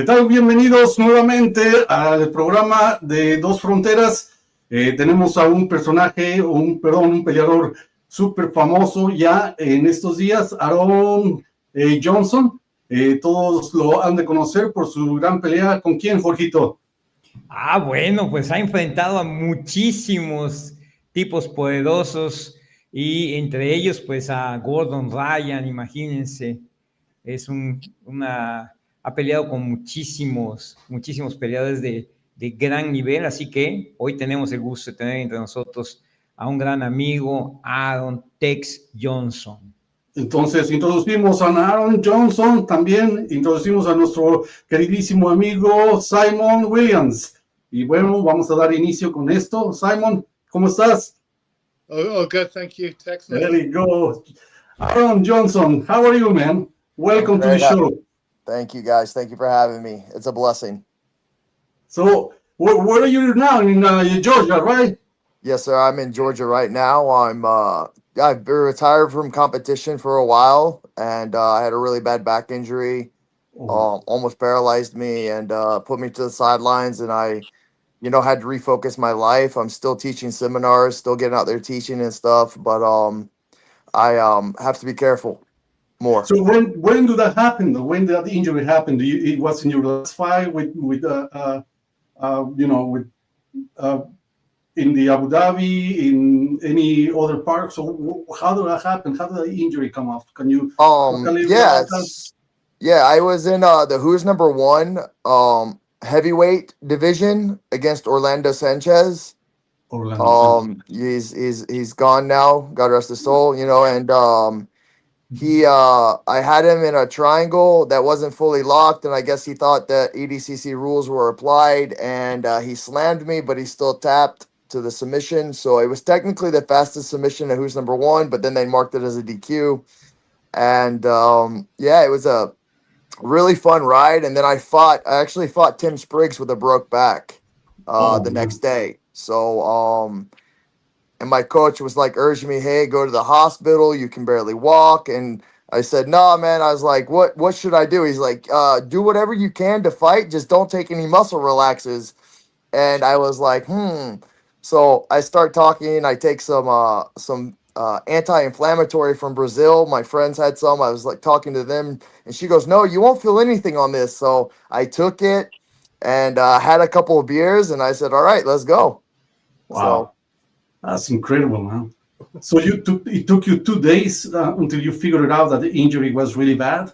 ¿Qué tal? Bienvenidos nuevamente al programa de Dos Fronteras. Tenemos a un personaje, un peleador súper famoso ya en estos días, Jhonson. Todos lo han de conocer por su gran pelea. ¿Con quién, Jorgito? Bueno, pues ha enfrentado a muchísimos tipos poderosos y entre ellos pues a Gordon Ryan, imagínense, ha peleado con muchísimos peleadores de gran nivel, así que hoy tenemos el gusto de tener entre nosotros a un gran amigo, Aaron Tex Jhonson. Entonces introducimos a Aaron Jhonson, también introducimos a nuestro queridísimo amigo Simon Williams. Y bueno, vamos a dar inicio con esto. Simon, ¿cómo estás? Oh, good, thank you, Tex. There you go. Aaron Jhonson, how are you, man? Welcome to the show. Thank you, guys. Thank you for having me. It's a blessing. So, where are you now? In Georgia, right? Yes, sir. I'm in Georgia right now. I've been retired from competition for a while, and I had a really bad back injury, almost paralyzed me, and put me to the sidelines. And I, had to refocus my life. I'm still teaching seminars, still getting out there teaching and stuff, but I have to be careful more. So when did that happen? When did that injury happen? It was in your last fight in the Abu Dhabi, in any other park? So how did that happen? How did the injury come off? Can you? Yeah, I was in the Who's Number One heavyweight division against Orlando Sanchez. He's gone now. God rest his soul. And I had him in a triangle that wasn't fully locked, and I guess he thought that EDCC rules were applied, and he slammed me, but he still tapped to the submission. So it was technically the fastest submission at Who's Number One, but then they marked it as a DQ. And it was a really fun ride. And then I actually fought Tim Spriggs with a broke back the next day. So and my coach was like urging me, hey, go to the hospital. You can barely walk. And I said, no, man. I was like, what should I do? He's like, do whatever you can to fight. Just don't take any muscle relaxes. And I was like, So I start talking. I take some anti-inflammatory from Brazil. My friends had some. I was like talking to them. And she goes, no, you won't feel anything on this. So I took it and had a couple of beers. And I said, all right, let's go. Wow. That's incredible, man. So it took you 2 days until you figured out that the injury was really bad?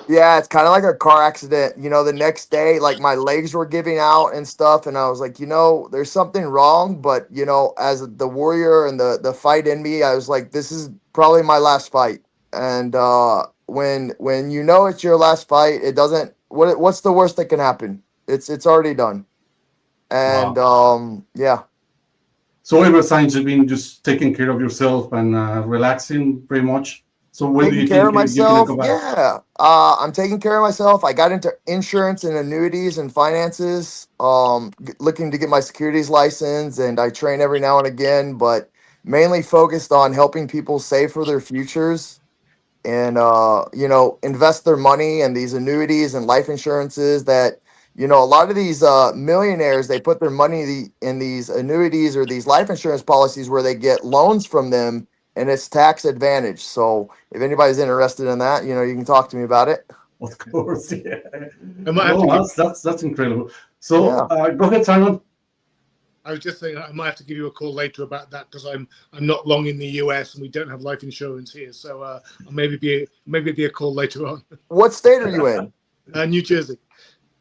Yeah, it's kind of like a car accident. The next day, like my legs were giving out and stuff. And I was like, there's something wrong. But, as the warrior and the fight in me, I was like, this is probably my last fight. And when it's your last fight, it doesn't, what's the worst that can happen? It's already done. And yeah. So ever since you've been just taking care of yourself and relaxing pretty much. So when do you think you're going to go back? Yeah, I'm taking care of myself. I got into insurance and annuities and finances, looking to get my securities license, and I train every now and again, but mainly focused on helping people save for their futures and, invest their money in these annuities and life insurances that, a lot of these millionaires, they put their money in these annuities or these life insurance policies where they get loans from them, and it's tax advantage. So if anybody's interested in that, you can talk to me about it. Of course, yeah. That's incredible. So go ahead, Simon. I was just saying I might have to give you a call later about that because I'm not long in the US and we don't have life insurance here. So maybe be a call later on. What state are you in? New Jersey.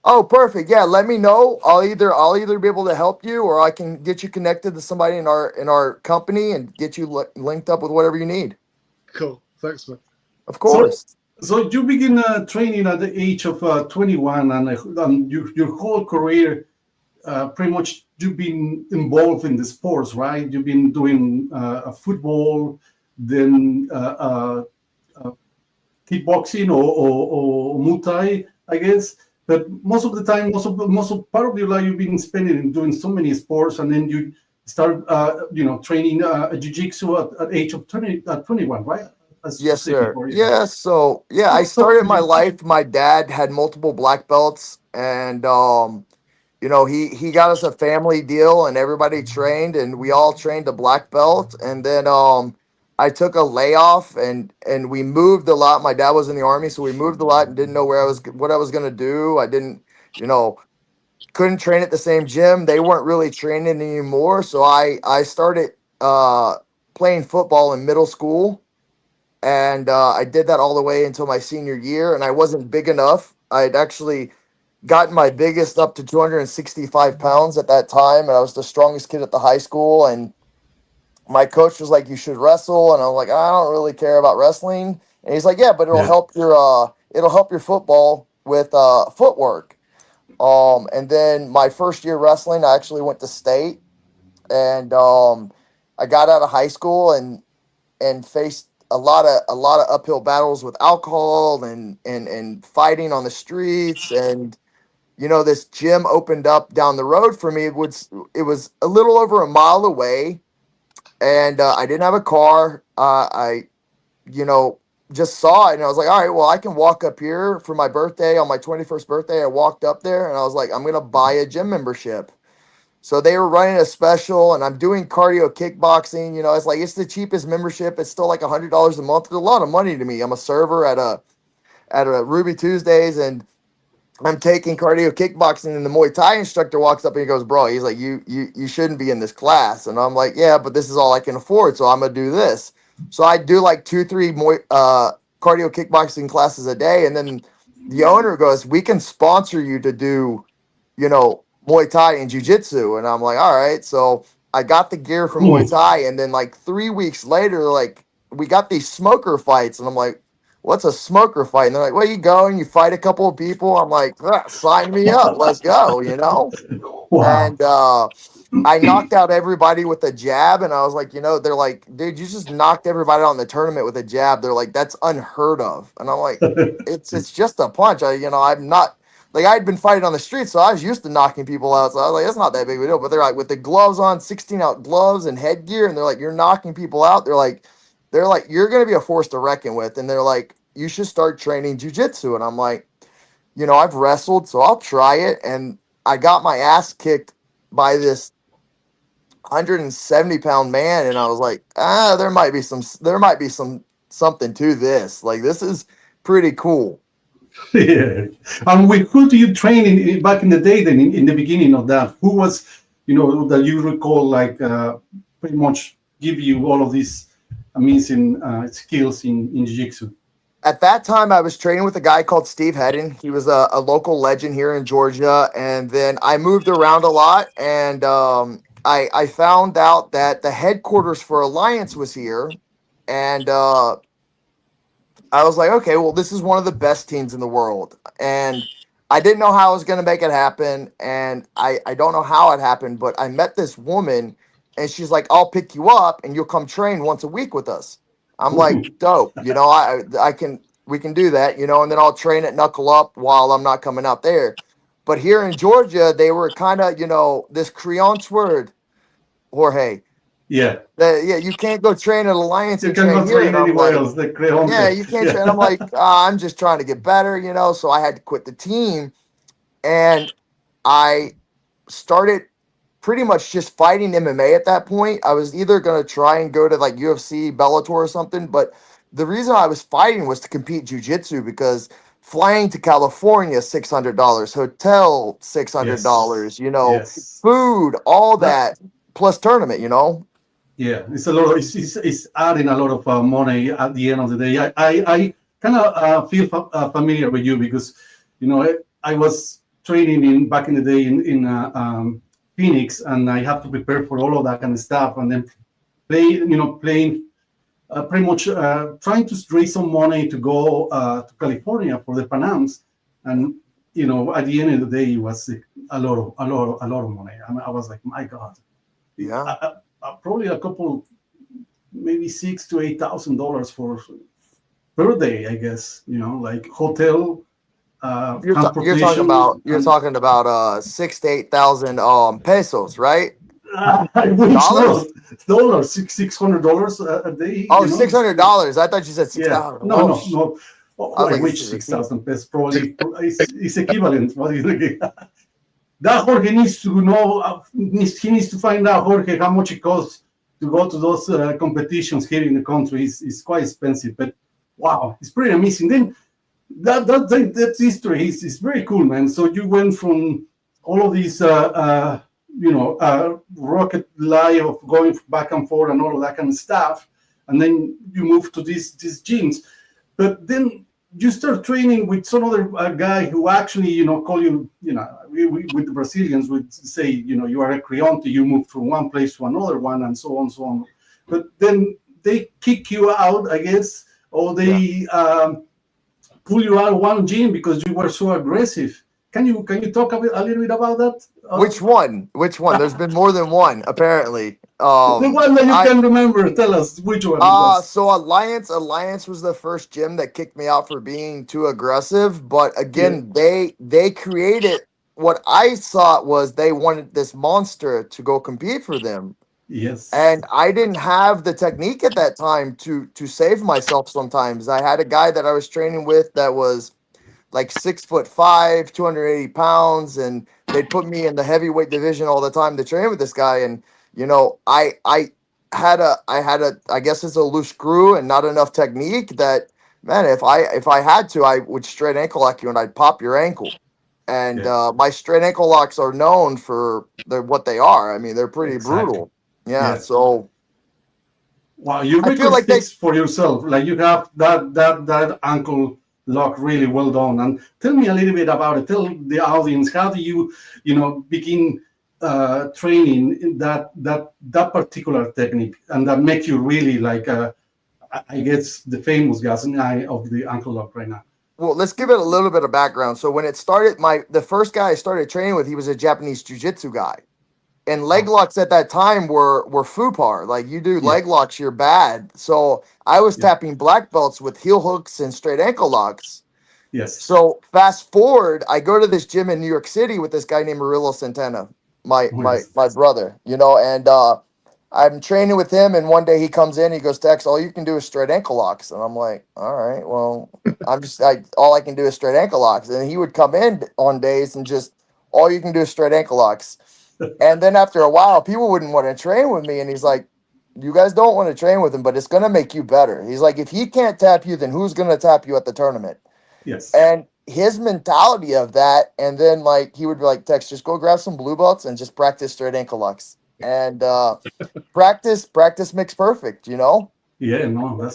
Oh, perfect. Yeah, let me know. I'll either be able to help you, or I can get you connected to somebody in our company and get you linked up with whatever you need. Cool. Thanks, man. Of course. So you begin training at the age of 21, and your whole career, pretty much you've been involved in the sports, right? You've been doing football, then kickboxing or Muay Thai, I guess. But most of the time, most of part of your life, you've been spending doing so many sports, and then you start, training Jiu Jitsu at age of 21, right? Yes, sir. for you. Yeah. So yeah, I started my life. My dad had multiple black belts, and you know, he got us a family deal, and everybody trained, and we all trained a black belt. And then I took a layoff, and we moved a lot. My dad was in the army, so we moved a lot and didn't know what I was gonna do. I didn't, you know, couldn't train at the same gym. They weren't really training anymore, so I started playing football in middle school, and I did that all the way until my senior year. And I wasn't big enough. I'd actually gotten my biggest up to 265 pounds at that time, and I was the strongest kid at the high school. And my coach was like, "You should wrestle," and I'm like, "I don't really care about wrestling." And he's like, "Yeah, but it'll help your football with footwork." And then my first year wrestling, I actually went to state, and I got out of high school and faced a lot of uphill battles with alcohol and fighting on the streets. And you know, this gym opened up down the road for me. It was a little over a mile away, and I didn't have a car. I you know, just saw it, and I was like, all right, well, I can walk up here for my birthday. On my 21st birthday, I walked up there, and I was like, I'm gonna buy a gym membership. So they were running a special, and I'm doing cardio kickboxing. You know, it's like, it's the cheapest membership. It's still like $100 a month. It's a lot of money to me. I'm a server at a Ruby Tuesdays, and I'm taking cardio kickboxing, and the Muay Thai instructor walks up and he goes, "Bro," he's like, you shouldn't be in this class." And I'm like, "Yeah, but this is all I can afford, so I'm gonna do this." So I do like 2-3 cardio kickboxing classes a day, and then the owner goes, "We can sponsor you to do, you know, Muay Thai and Jiu Jitsu." And I'm like, "All right." So I got the gear for Muay Thai, and then like 3 weeks later, like, we got these smoker fights, and I'm like, "What's a smoker fight?" And they're like, "Well, you go and you fight a couple of people." I'm like, "Sign me up, let's go," you know? Wow. And I knocked out everybody with a jab, and I was like, you know, they're like, "Dude, you just knocked everybody out in the tournament with a jab." They're like, "That's unheard of." And I'm like, it's just a punch. I'm not, like, I'd been fighting on the street, so I was used to knocking people out. So I was like, it's not that big of a deal. But they're like, with the gloves on, 16-ounce gloves and headgear, and they're like, "You're knocking people out." They're like, "You're going to be a force to reckon with." And they're like, "You should start training jiu-jitsu." And I'm like, you know, I've wrestled, so I'll try it. And I got my ass kicked by this 170-pound man, and I was like, there might be something to this. Like, this is pretty cool. Yeah. And with who do you train back in the day, then in the beginning of that? Who was, you know, that you recall, like, pretty much give you all of these amazing skills in Jiu-Jitsu? At that time, I was training with a guy called Steve Hedden. He was a local legend here in Georgia. And then I moved around a lot, and I found out that the headquarters for Alliance was here. And I was like, okay, well, this is one of the best teams in the world. And I didn't know how I was going to make it happen. And I don't know how it happened, but I met this woman, and she's like, "I'll pick you up and you'll come train once a week with us." I'm like, "Dope." You know, we can do that, you know, and then I'll train at Knuckle Up while I'm not coming out there. But here in Georgia, they were kind of, you know, this Creole word, Jorge. Yeah. You can't go train at Alliance. You and train cannot here. train And I'm anywhere like, else. The Creole. yeah, you can't train. I'm like, I'm just trying to get better, you know. So I had to quit the team, and I started pretty much just fighting MMA at that point. I was either going to try and go to like UFC, Bellator or something, but the reason I was fighting was to compete jiu-jitsu, because flying to California, $600, hotel, $600, you know, Yes. food, all that, plus tournament, you know. Yeah, it's a lot. It's adding a lot of money at the end of the day. I kind of feel familiar with you, because, you know, I was training back in the day in Phoenix, and I have to prepare for all of that kind of stuff, and then playing pretty much trying to raise some money to go to California for the Pan Ams, and, you know, at the end of the day, it was a lot of money. And I was like, my God, Yeah. Probably a couple, maybe $6,000 to $8,000 for per day, I guess. You know, like hotel. You're talking about 6,000 to 8,000 pesos, right? I wish Dollars? dollars, $600 a day. Oh, you know? $600. I thought you said Yeah, $6,000. no. Oh, I was I like, wish this is 6,000 pesos probably is equivalent. What do you think? That Jorge needs to know. He needs to find out, Jorge, how much it costs to go to those competitions here in the country. It's quite expensive, but wow, it's pretty amazing. Then that history is very cool, man. So you went from all of these, rocket life of going back and forth and all of that kind of stuff, and then you move to these gyms. But then you start training with some other guy who actually, call you, we with the Brazilians would say, you are a creonte, you move from one place to another one, and so on, so on. But then they kick you out, I guess, or they pull you out of one gym because you were so aggressive. Can you talk a little bit about that? Which one? There's been more than one, apparently. The one that you can remember. Tell us which one it was. So Alliance was the first gym that kicked me out for being too aggressive. But again, they created what I thought was they wanted this monster to go compete for them. Yes. And I didn't have the technique at that time to save myself sometimes. I had a guy that I was training with that was like 6'5", 280 pounds, and they'd put me in the heavyweight division all the time to train with this guy. And I had a I guess it's a loose screw and not enough technique that, man, if I had to, I would straight ankle lock you and I'd pop your ankle. And my straight ankle locks are known for what they are. I mean, they're pretty brutal. Yeah. So wow, you I feel like for yourself. Like you have that ankle lock really well done. And tell me a little bit about it. Tell the audience, how do you begin training in that particular technique, and that make you really like I guess the famous guy of the ankle lock right now. Well, let's give it a little bit of background. So when it started, the first guy I started training with, he was a Japanese Jiu Jitsu guy. And leg locks at that time were FUPAR. Like, you do leg locks, you're bad. So I was tapping black belts with heel hooks and straight ankle locks. Yes. So fast forward, I go to this gym in New York City with this guy named Murillo Santana, my brother, and I'm training with him. And one day he comes in, he goes, Tex, all you can do is straight ankle locks. And I'm like, all right, well, all I can do is straight ankle locks. And he would come in on days and just, all you can do is straight ankle locks. And then after a while, people wouldn't want to train with me. And he's like, you guys don't want to train with him, but it's going to make you better. He's like, if he can't tap you, then who's going to tap you at the tournament? Yes. And his mentality of that, and then like he would be like, Tex, just go grab some blue belts and just practice straight ankle locks. And practice makes perfect, Yeah, no,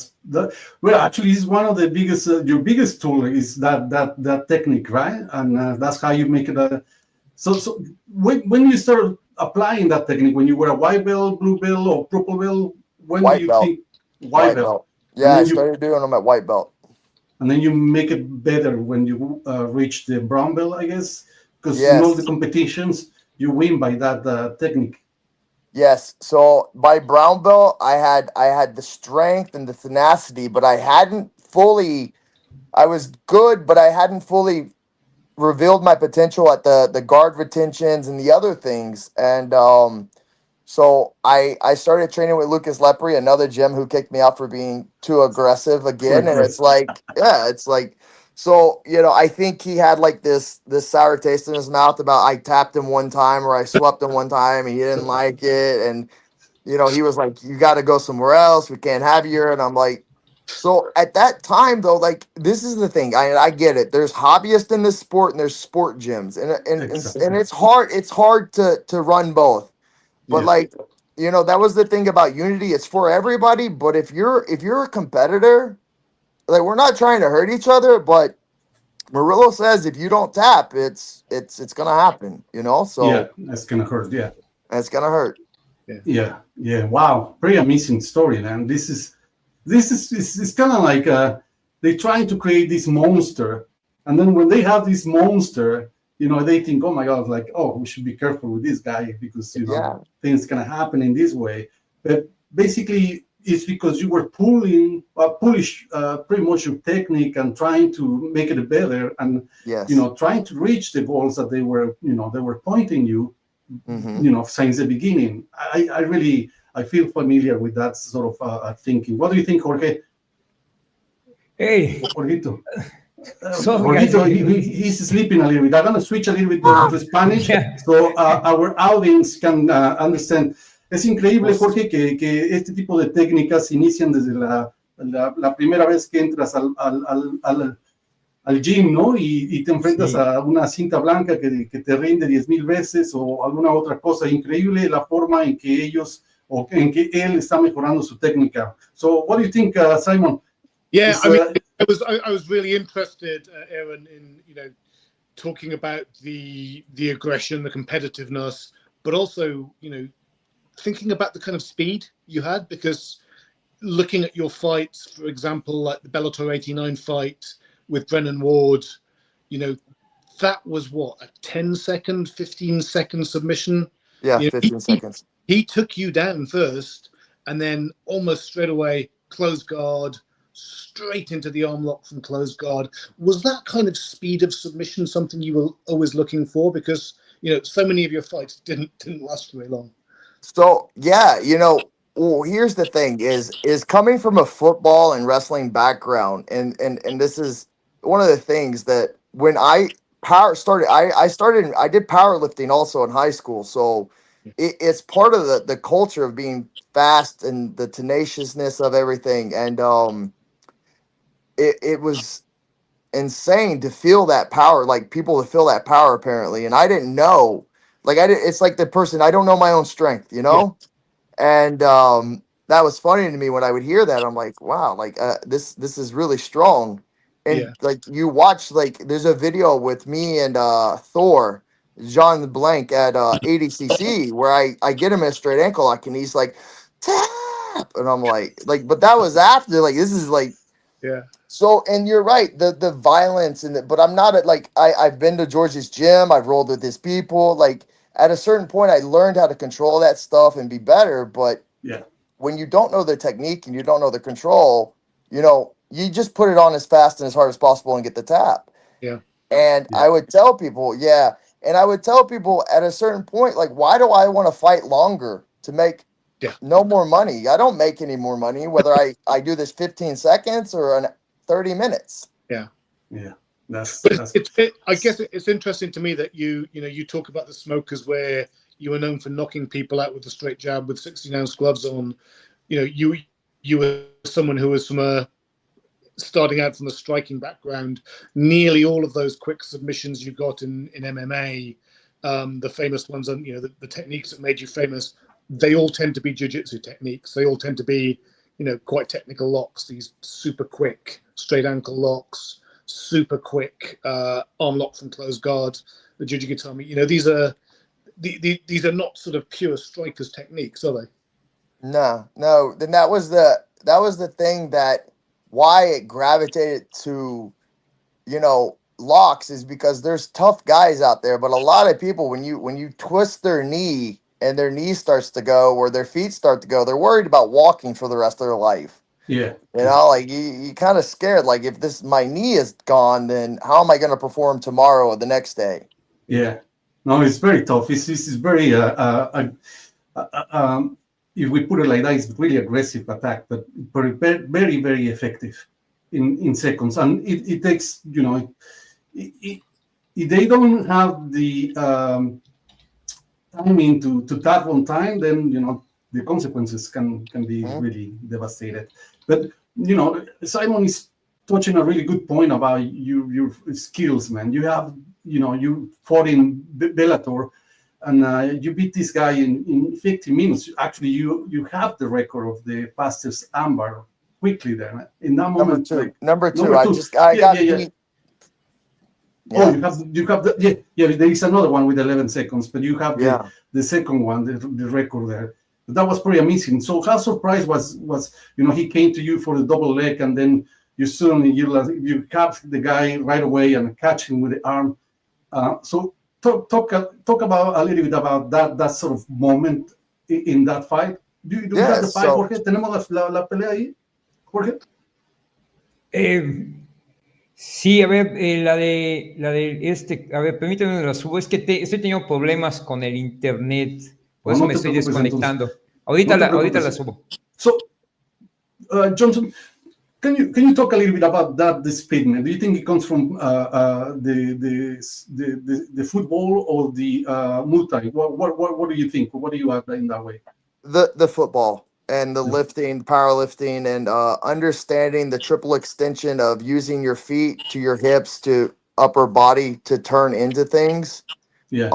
well, actually, it's one of the biggest, your biggest tool is that technique, right? And that's how you make it. So when you start applying that technique, when you were a white belt, blue belt, or purple belt, when do you think white belt? Yeah, I started doing them at white belt. And then you make it better when you reach the brown belt, I guess, because in all the competitions you win by that technique. Yes. So by brown belt, I had the strength and the tenacity, but I was good, but I hadn't fully revealed my potential at the guard retentions and the other things. And so I started training with Lucas Lepre, another gym who kicked me out for being too aggressive again. And it's like, so, I think he had like this sour taste in his mouth about I tapped him one time or I swept him one time and he didn't like it. And, he was like, you got to go somewhere else. We can't have you here. And I'm like, so at that time though, like, this is the thing. I get it. There's hobbyists in this sport and there's sport gyms and it's hard to run both. But that was the thing about Unity. It's for everybody. But if you're a competitor, like, we're not trying to hurt each other, but Murillo says if you don't tap, it's gonna happen, So yeah, that's gonna hurt. Yeah, that's gonna hurt. Yeah. Wow, pretty amazing story, man. This is kind of like they're trying to create this monster, and then when they have this monster, they think, oh my God, like, oh, we should be careful with this guy because things gonna happen in this way. But basically, it's because you were push pretty much your technique and trying to make it better, and trying to reach the goals that they were pointing you. since the beginning. I feel familiar with that sort of thinking. What do you think, Jorge? Hey, Jorgito. Sorry, Jorgito, he's sleeping a little bit. I'm going to switch a little bit to Spanish so our audience can understand. Es increíble, Jorge, que este tipo de técnicas inician desde la primera vez que entras al gym, ¿no? Y te enfrentas a una cinta blanca que te rinde 10,000 veces o alguna otra cosa. Increíble la forma en que ellos o en que él está mejorando su técnica. So, what do you think, Simon? Yeah, I was really interested, Aaron, in talking about the aggression, the competitiveness, but also thinking about the kind of speed you had, because looking at your fights, for example, like the Bellator 89 fight with Brennan Ward, that was what, a 10-second, 15-second submission? Yeah, 15 seconds. He took you down first, and then almost straight away, closed guard, straight into the arm lock from closed guard. Was that kind of speed of submission something you were always looking for? Because, so many of your fights didn't last very long. So, yeah, well, here's the thing is coming from a football and wrestling background. And this is one of the things that when I did powerlifting also in high school. So it's part of the culture of being fast and the tenaciousness of everything. And it was insane to feel that power, like people to feel that power apparently. And I didn't know, it's like the person, I don't know my own strength, Yeah. And that was funny to me when I would hear that. I'm like, wow, this is really strong. And you watch, there's a video with me and Thor, John Blank at ADCC where I get him a straight ankle lock and he's like, tap, and I'm like, but that was after, this is yeah. So, and you're right, the violence but I'm not I've been to George's gym, I've rolled with his people. At a certain point, I learned how to control that stuff and be better. But when you don't know the technique and you don't know the control, you just put it on as fast and as hard as possible and get the tap. Yeah. And I would tell people, and I would tell people at a certain point, why do I want to fight longer to make no more money? I don't make any more money, whether I do this 15 seconds or 30 minutes. Yeah. Yeah. I guess it's interesting to me that you talk about the smokers where you were known for knocking people out with a straight jab with 16-ounce gloves on. You were someone who was starting out from a striking background. Nearly all of those quick submissions you got in MMA, the famous ones, and the techniques that made you famous, they all tend to be jiu-jitsu techniques. They all tend to be quite technical locks. These super quick straight ankle locks, super quick arm lock from closed guard, the Jiu-Jitsu. These are not sort of pure strikers techniques, are they? No. Then that was the thing that why it gravitated to locks is because there's tough guys out there, but a lot of people when you twist their knee and their knee starts to go or their feet start to go, they're worried about walking for the rest of their life. Yeah. You kind of scared, if my knee is gone, then how am I going to perform tomorrow or the next day? Yeah. No, it's very tough. This is very, if we put it like that, it's really aggressive attack, but very, very, very effective in seconds. And it takes, if they don't have the timing to tap on time, then, the consequences can be really devastated. But, Simon is touching a really good point about your skills, man. You have, you fought in Bellator and you beat this guy in 50 minutes. Actually, you have the record of the fastest armbar quickly there. In that moment. Number two. I got beat. Yeah. Oh, you have the there is another one with 11 seconds, but you have the second one, the record there. That was pretty amazing. So how surprised was he came to you for the double leg and then you suddenly you catch the guy right away and catch him with the arm. So talk about a little bit about that sort of moment in that fight. Do you have the fight, Jorge? ¿Tenemos la pelea ahí, Jorge? Sí, a ver, a ver, permíteme la subo, es que estoy teniendo problemas con el internet, por No, eso no me te estoy preocupes entonces. desconectando. No te Ahorita la preocupes. subo. So, Jhonson, can you talk a little bit about that, the speed, man? Do you think it comes from the football or the Muay Thai? What do you think? What do you have in that way? The football and the lifting, powerlifting, and understanding the triple extension of using your feet to your hips to upper body to turn into things. Yeah.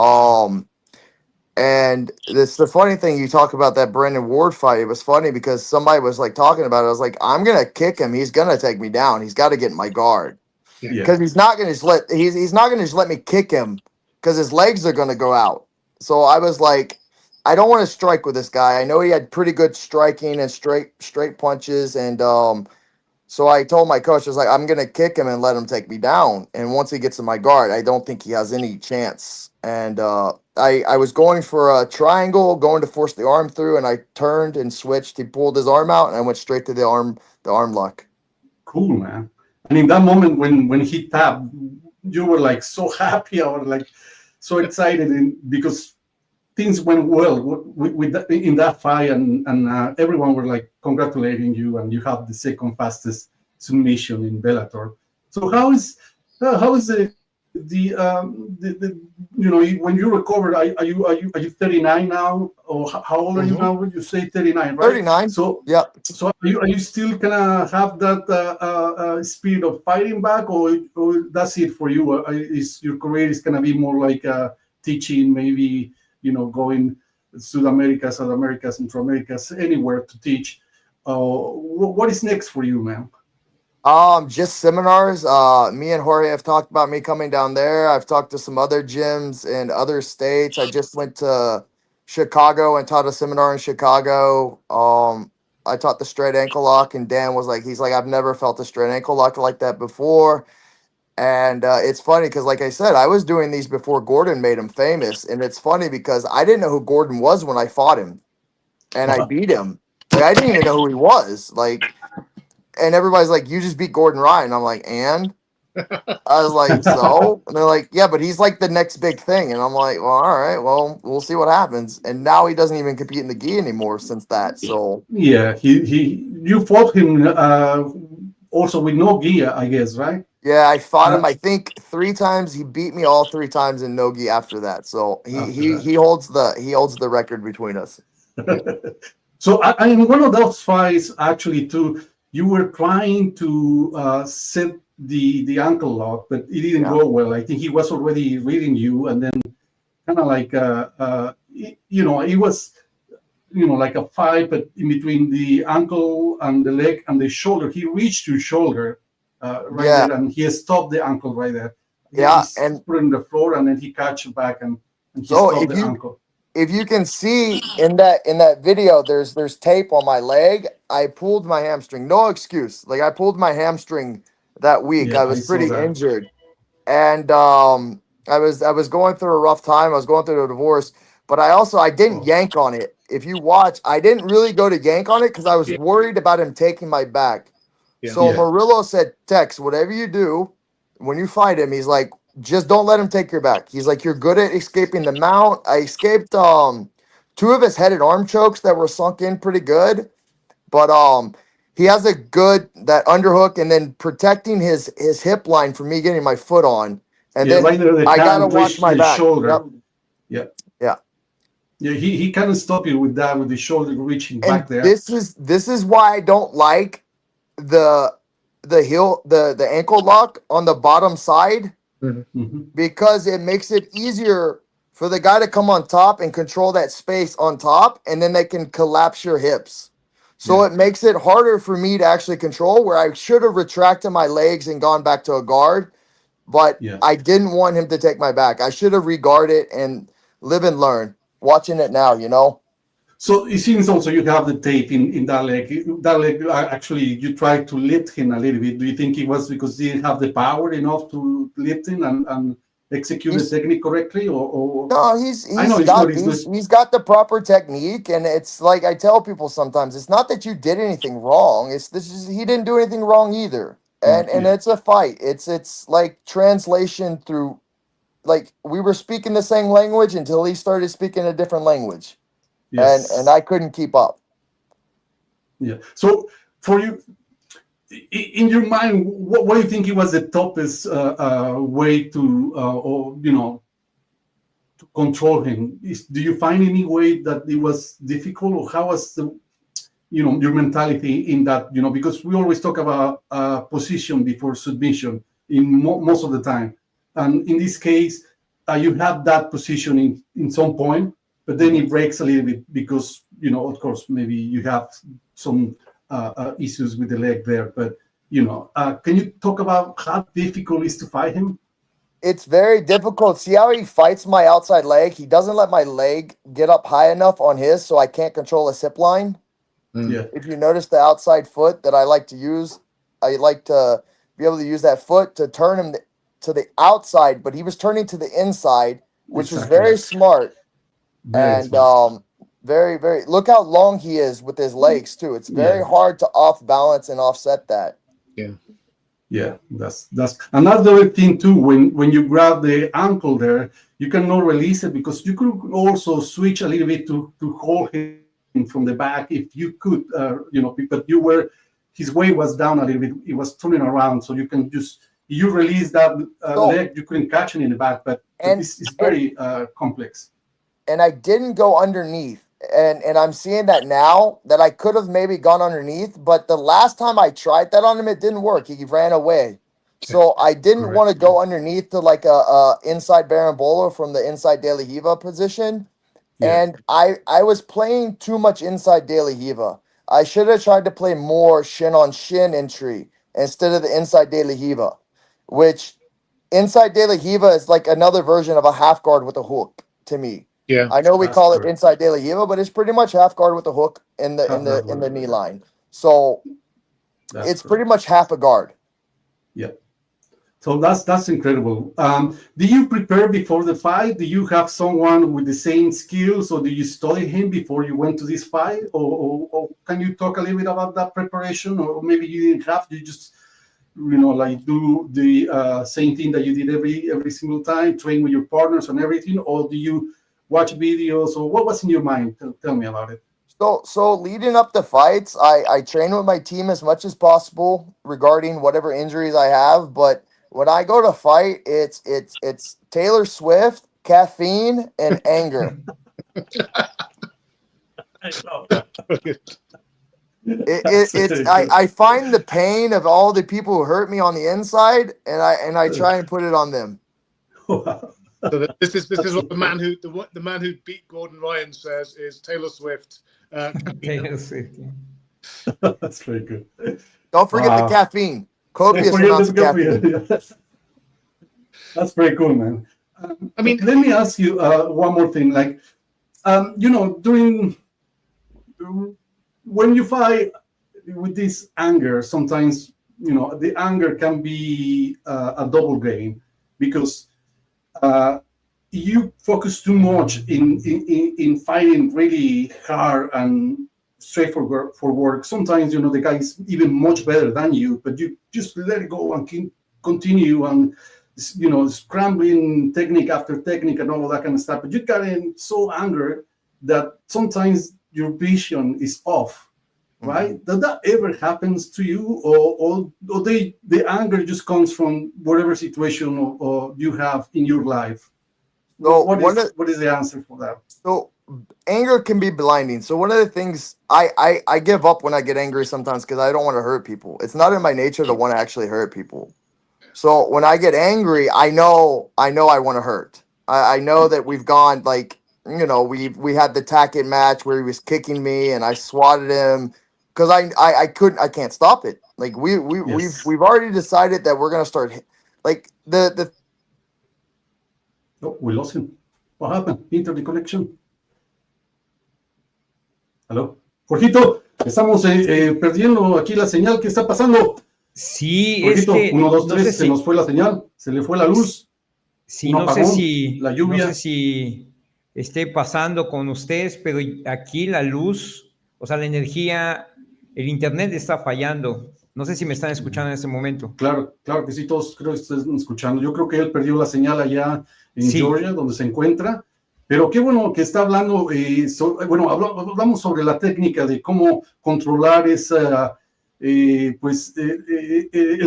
And it's the funny thing you talk about that Brendan Ward fight. It was funny because somebody was like talking about it. I was like, I'm gonna kick him. He's gonna take me down. He's got to get in my guard Yeah. because he's not gonna just let me kick him because his legs are gonna go out. So I was like, I don't want to strike with this guy. I know he had pretty good striking and straight punches, and so I told my coach, I was like, I'm gonna kick him and let him take me down. And once he gets in my guard, I don't think he has any chance. And I was going for a triangle, going to force the arm through, and I turned and switched. He pulled his arm out, and I went straight to the arm lock. Cool, man. And in that moment when he tapped, you were like so happy or like so excited because things went well in that fight, and everyone were like congratulating you, and you have the second fastest submission in Bellator. So how is the when you recovered? Are you 39 now, or how old are you now? Would you say 39? Right. 39. So yeah. So are you still gonna have that spirit of fighting back, or that's it for you? Is your career is gonna be more like teaching, maybe going South America, Central America, anywhere to teach? What is next for you, man? Just seminars. Me and Jorge have talked about me coming down there. I've talked to some other gyms in other states. I just went to Chicago and taught a seminar in Chicago. I taught the straight ankle lock, and Dan was like, he's like, I've never felt a straight ankle lock like that before. And it's funny because, like I said, I was doing these before Gordon made him famous. And it's funny because I didn't know who Gordon was when I fought him, and I beat him. Like, I didn't even know who he was. Like, and everybody's like, you just beat Gordon Ryan. I'm like, and I was like, so? And they're like, yeah, but he's like the next big thing. And I'm like, well, all right, well, we'll see what happens. And now he doesn't even compete in the gi anymore since that. So yeah, you fought him also with no gi, I guess, right? yeah, I fought him. I think 3 times. He beat me all 3 times in no gi after that. So he holds the record between us. So I in one of those fights, actually, too, you were trying to set the ankle lock, but it didn't go well. I think he was already reading you, and then kind of like it was like a fight, but in between the ankle and the leg and the shoulder, he reached your shoulder there, and he stopped the ankle right there. He and put it on the floor, and then he catch it back, and he stopped the ankle. If you can see in that video, there's tape on my leg. I pulled my hamstring. No excuse. Like, I pulled my hamstring that week. I was pretty injured, and I was going through a rough time. I was going through a divorce, but I didn't yank on it. If you watch, I didn't really go to yank on it because I was worried about him taking my back. Yeah. So Murillo said, Tex, whatever you do when you fight him, he's like, just don't let him take your back. He's like, you're good at escaping the mount. I escaped 2 of his headed arm chokes that were sunk in pretty good. But he has a good that underhook, and then protecting his hip line from me getting my foot on. And then right there, I gotta watch my back. Shoulder. Yep. Yeah, he kind of stopped you with that, with the shoulder reaching back there. This is why I don't like the ankle lock on the bottom side. Mm-hmm. Because it makes it easier for the guy to come on top and control that space on top, and then they can collapse your hips. So it makes it harder for me to actually control, where I should have retracted my legs and gone back to a guard, but I didn't want him to take my back. I should have regarded and live and learn. Watching it now, So it seems also you have the tape in that leg. That leg, actually, you tried to lift him a little bit. Do you think it was because he didn't have the power enough to lift him and execute the technique correctly? Or no, he's got the proper technique, and it's like I tell people sometimes, it's not that you did anything wrong. He didn't do anything wrong either. And it's a fight. It's like translation through, like we were speaking the same language until he started speaking a different language. Yes. And I couldn't keep up. Yeah. So for you, in your mind, what do you think it was the toughest way to, or to control him? Do you find any way that it was difficult, or how was the, your mentality in that? Because we always talk about position before submission in most of the time, and in this case, you have that position in some point, but then it breaks a little bit because of course, maybe you have some issues with the leg there, but can you talk about how difficult it is to fight him? It's very difficult. See how he fights my outside leg? He doesn't let my leg get up high enough on his, so I can't control his hip line. Yeah. If you notice the outside foot that I like to use, I like to be able to use that foot to turn him to the outside, but he was turning to the inside, which was very smart. Very smart. Very, very, look how long he is with his legs too. It's very hard to off balance and offset that. Yeah, that's another thing too. When you grab the ankle there, you cannot release it, because you could also switch a little bit to hold him from the back if you could, but his weight was down a little bit. It was turning around, so you can you release that leg, you couldn't catch it in the back, but it's very complex. And I didn't go underneath. And I'm seeing that now, that I could have maybe gone underneath, but the last time I tried that on him, it didn't work. He ran away. So I didn't want to go underneath to like a inside Berimbolo from the inside De La Riva position. Yeah. And I was playing too much inside De La Riva. I should have tried to play more shin on shin entry instead of the inside De La Riva, which inside De La Riva is like another version of a half guard with a hook to me. Yeah, I know we call it inside De La Riva, but it's pretty much half guard with a hook in the knee line. So it's pretty much half a guard. Yeah. So that's incredible. Do you prepare before the fight? Do you have someone with the same skills, or do you study him before you went to this fight? Or can you talk a little bit about that preparation? Or maybe you didn't have, you just like do the same thing that you did every single time, train with your partners and everything, or do you watch videos, or what was in your mind? Tell me about it. So leading up to fights, I train with my team as much as possible regarding whatever injuries I have. But when I go to fight, it's Taylor Swift, caffeine, and anger. I find the pain of all the people who hurt me on the inside, and I try and put it on them. So this is what the man who beat Gordon Ryan says is Taylor Swift. Taylor Swift. That's very good. Don't forget the caffeine. Copious amounts of caffeine. That's very cool, man. I mean, let me ask you one more thing. Like, when you fight with this anger, sometimes the anger can be a double game, because you focus too much in fighting really hard and straightforward for work. Sometimes the guy is even much better than you, but you just let it go and continue and scrambling technique after technique and all of that kind of stuff. But you get so angry that sometimes your vision is off, right? Mm-hmm. Does that ever happens to you, or the anger just comes from whatever situation or you have in your life? So what is the answer for that? So anger can be blinding. So one of the things I give up when I get angry sometimes, because I don't want to hurt people. It's not in my nature to want to actually hurt people. So when I get angry, I know I want to hurt. I know that we've gone like, we had the tack-it match where he was kicking me and I swatted him because I can't stop it. Like we've already decided that we're gonna start like the. Oh, we lost him. What happened? Internet connection. Hello, Jorgito, estamos perdiendo aquí la señal. ¿Qué está pasando? Sí, Jorgito, 1, 2, 3, se nos fue la señal, se le fue la luz. Sí, la lluvia. No sé si esté pasando con ustedes, pero aquí la luz, o sea, la energía, el internet está fallando. No sé si me están escuchando en este momento. Claro, claro que sí, todos creo que están escuchando. Yo creo que él perdió la señal allá en Sí. Georgia, donde se encuentra. Pero qué bueno que está hablando, hablamos sobre la técnica de cómo controlar esa, el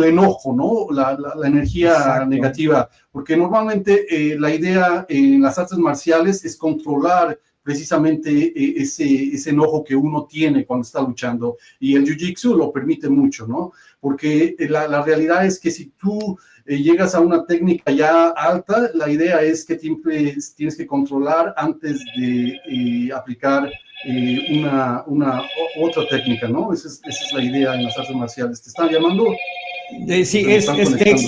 enojo, ¿no? La energía Exacto. negativa, porque normalmente la idea en las artes marciales es controlar precisamente ese enojo que uno tiene cuando está luchando, y el Jiu Jitsu lo permite mucho, ¿no? Porque la realidad es que si tú llegas a una técnica ya alta, la idea es que tienes que controlar antes de aplicar otra técnica, ¿no? Esa es la idea en las artes marciales. ¿Te están llamando? Sí, es Tex.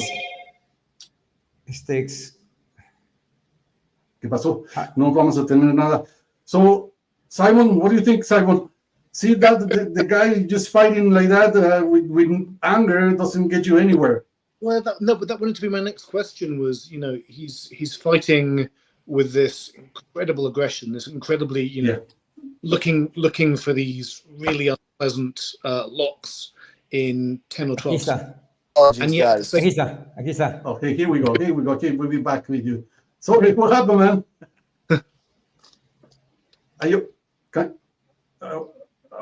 Es Tex. ¿Qué pasó? No vamos a tener nada. So, Simon, what do you think, Simon? See that the guy just fighting like that with anger doesn't get you anywhere. Well, but that wanted to be my next question. Was, you know, he's fighting with this incredible aggression, this incredibly, you know, looking for these really unpleasant locks in 10 or 12. And yet, Aquí está. Okay, here we go. Okay, we'll be back with you. Sorry, what happened, man?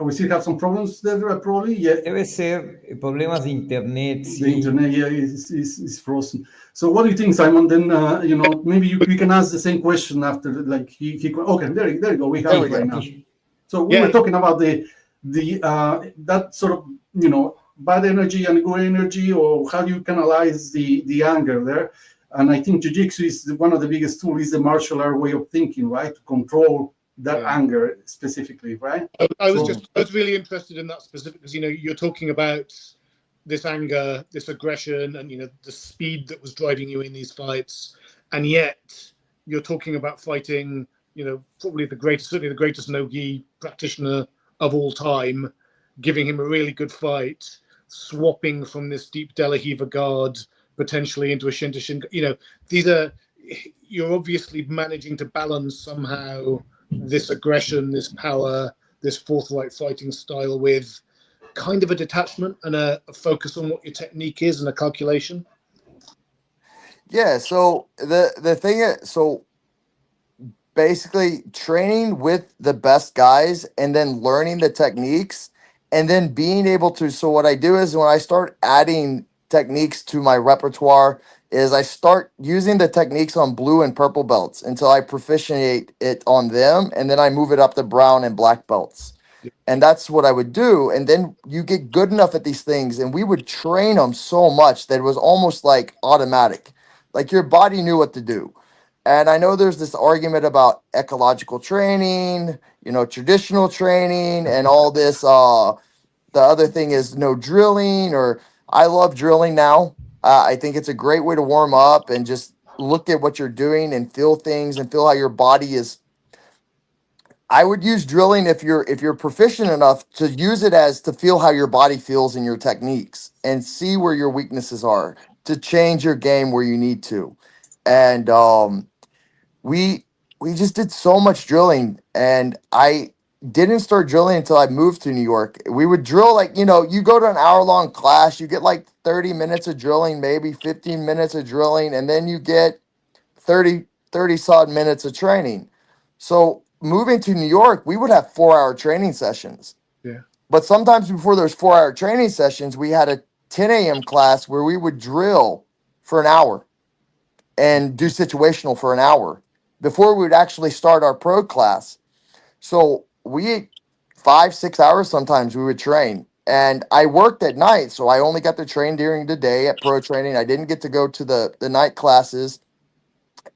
We still have some problems there, probably. Yeah. Debe ser problemas de internet. The internet, yeah, is frozen. So, what do you think, Simon? Then, you know, maybe we can ask the same question after, like he okay, there you go. We have it right now. So we were talking about the that sort of, you know, bad energy and good energy, or how you canalize the anger there. And I think Jiu-Jitsu is one of the biggest tools, is the martial art way of thinking, right? To control that anger specifically, right? I was really interested in that specific, because, you know, you're talking about this anger, this aggression, and, you know, the speed that was driving you in these fights, and yet you're talking about fighting, you know, probably certainly the greatest no-gi practitioner of all time, giving him a really good fight, swapping from this deep De La Riva guard potentially into a shin to shin. You know, you're obviously managing to balance somehow this aggression, this power, this forthright fighting style with kind of a detachment and a focus on what your technique is and a calculation. Yeah, so the thing is, so basically training with the best guys and then learning the techniques and then being able to, so what I do is when I start adding techniques to my repertoire is I start using the techniques on blue and purple belts until I proficiency it on them, and then I move it up to brown and black belts. And that's what I would do. And then you get good enough at these things, and we would train them so much that it was almost like automatic. Like your body knew what to do. And I know there's this argument about ecological training, you know, traditional training, and all this. The other thing is no drilling, or I love drilling now. I think it's a great way to warm up and just look at what you're doing and feel things and feel how your body is. I would use drilling if you're proficient enough to use it as to feel how your body feels in your techniques and see where your weaknesses are to change your game where you need to. And we just did so much drilling, and I didn't start drilling until I moved to New York. We would drill, like, you know, you go to an hour-long class, you get like 30 minutes of drilling, maybe 15 minutes of drilling, and then you get 30 some minutes of training. So moving to New York, we would have 4-hour training sessions. Yeah. But sometimes before those 4-hour training sessions, we had a 10 a.m. class where we would drill for an hour and do situational for an hour before we would actually start our pro class. So we 5-6 hours sometimes we would train. And I worked at night, so I only got to train during the day at pro training. I didn't get to go to the night classes.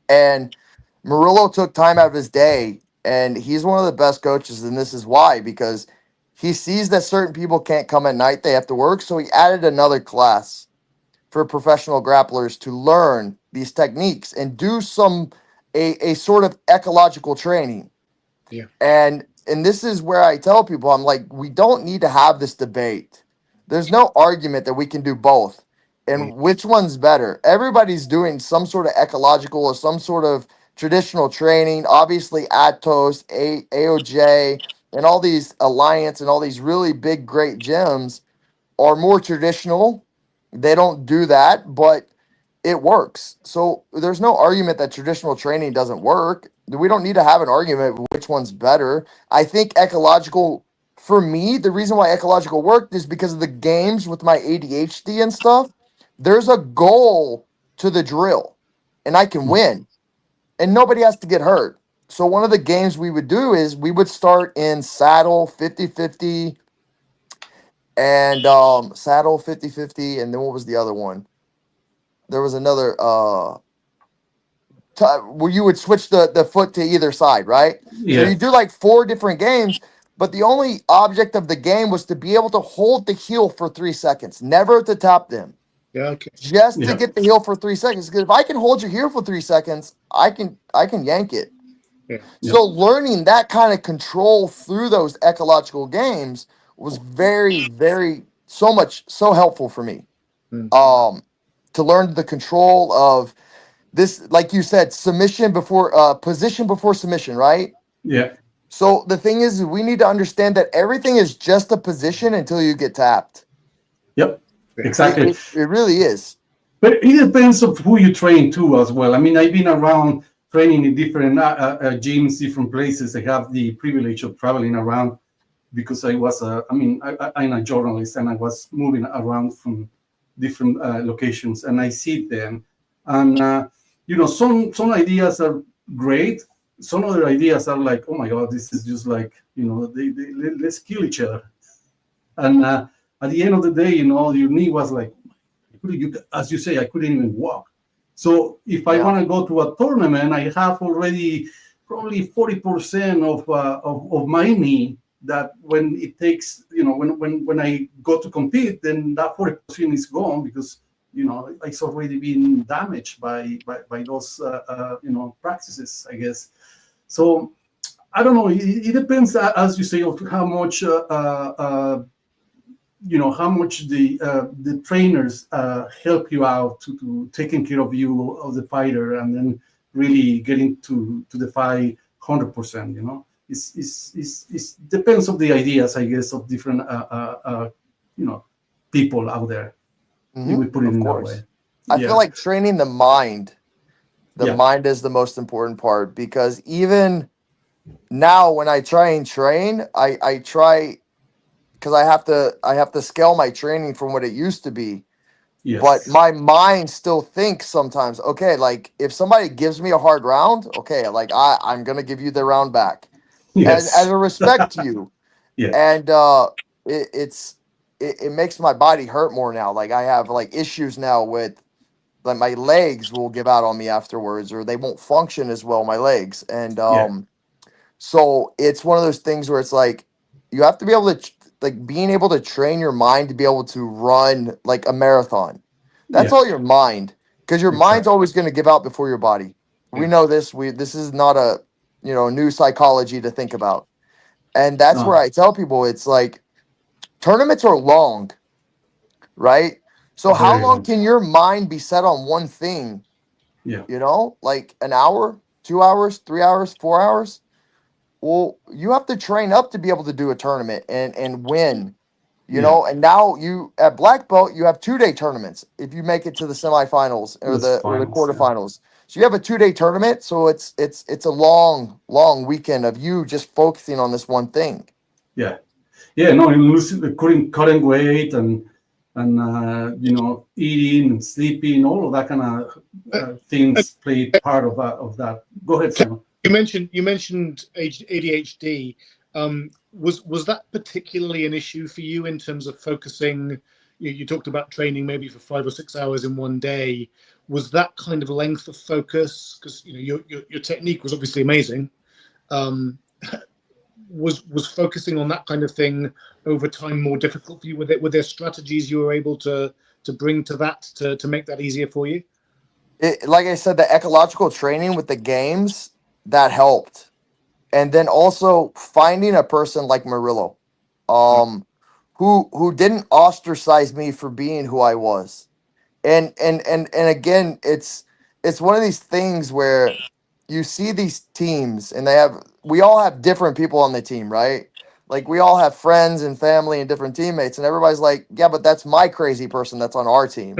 And Murillo took time out of his day, and he's one of the best coaches, and this is why, because he sees that certain people can't come at night, they have to work, so he added another class for professional grapplers to learn these techniques and do a sort of ecological training. Yeah. And this is where I tell people, I'm like, we don't need to have this debate. There's no argument that we can do both. And which one's better? Everybody's doing some sort of ecological or some sort of traditional training. Obviously, Atos, AOJ, and all these Alliance and all these really big, great gyms are more traditional. They don't do that, but it works. So there's no argument that traditional training doesn't work. We don't need to have an argument which one's better. I think ecological, for me, the reason why ecological worked is because of the games with my ADHD and stuff. There's a goal to the drill, and I can win, and nobody has to get hurt. So one of the games we would do is we would start in saddle 50-50 and saddle 50-50, and then what was the other one? There was another where you would switch the foot to either side, right? Yeah. So you do like 4 different games, but the only object of the game was to be able to hold the heel for 3 seconds, never to tap them. Yeah, okay. Just to Yeah. get the heel for 3 seconds. Because if I can hold your heel for 3 seconds, I can yank it. Yeah. So learning that kind of control through those ecological games was very, very so helpful for me. To learn the control of this, like you said, submission before position before submission, right? Yeah. So the thing is, we need to understand that everything is just a position until you get tapped. Yep. Exactly. It really is. But it depends of who you train too as well. I mean, I've been around training in different gyms, different places. I have the privilege of traveling around because I was, I'm a journalist and I was moving around from different locations, and I see them. And, some ideas are great. Some other ideas are like, oh my God, this is just like, let's kill each other. And at the end of the day, your knee was like, as you say, I couldn't even walk. So if I want to go to a tournament, I have already probably 40% of my knee that when it takes, when I go to compete, then that 40% is gone because, it's already been damaged by those, practices, I guess. So I don't know. It depends, as you say, of how much, how much the trainers help you out to taking care of you, of the fighter, and then really getting to the fight 100%. It depends on the ideas, I guess, of different people out there. You would put it in that way. I feel like training the mind is the most important part, because even now when I try and train, I try, because I have to scale my training from what it used to be. Yes. But my mind still thinks sometimes, okay, like if somebody gives me a hard round, okay, like I'm gonna give you the round back. Yes. As a respect to you. Yeah. And it makes my body hurt more now. Like I have like issues now with, like, my legs will give out on me afterwards, or they won't function as well, my legs. And so it's one of those things where it's like you have to be able to being able to train your mind to be able to run like a marathon. That's all your mind, because your mind's always going to give out before your body. We know this. This is not a new psychology to think about. And that's where I tell people, it's like tournaments are long, right? So how long can your mind be set on one thing? Yeah. Like an hour, 2 hours, 3 hours, 4 hours? Well, you have to train up to be able to do a tournament and win, and now you at black belt, you have 2-day tournaments if you make it to the semifinals or the quarterfinals. So you have a 2-day tournament. So it's a long weekend of you just focusing on this one thing. Yeah. Yeah. No, cutting weight and eating and sleeping, all of that kind of things play part of that. Go ahead, Simon. You mentioned ADHD. Was that particularly an issue for you in terms of focusing? You talked about training maybe for 5 or 6 hours in one day. Was that kind of length of focus? Because your technique was obviously amazing. Was focusing on that kind of thing over time more difficult for you? Were there strategies you were able to bring to that to make that easier for you? Like I said, the ecological training with the games, that helped. And then also finding a person like Murillo, who didn't ostracize me for being who I was. And again, it's one of these things where you see these teams and we all have different people on the team, right? Like we all have friends and family and different teammates, and everybody's like, yeah, but that's my crazy person that's on our team,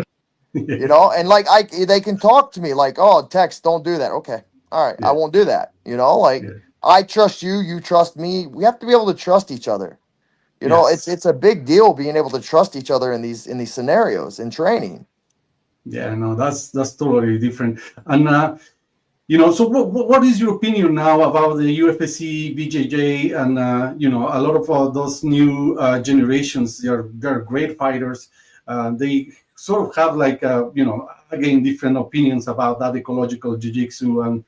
you know? And like they can talk to me like, oh, Tex, don't do that. Okay. All right. I won't do that. You know, like I trust you, you trust me. We have to be able to trust each other. You know, it's a big deal being able to trust each other in these scenarios in training. Yeah, no, that's totally different. And you know, so what is your opinion now about the UFC, BJJ, and you know, a lot of those new generations? They're great fighters. They sort of have like you know, again, different opinions about that ecological jiu-jitsu and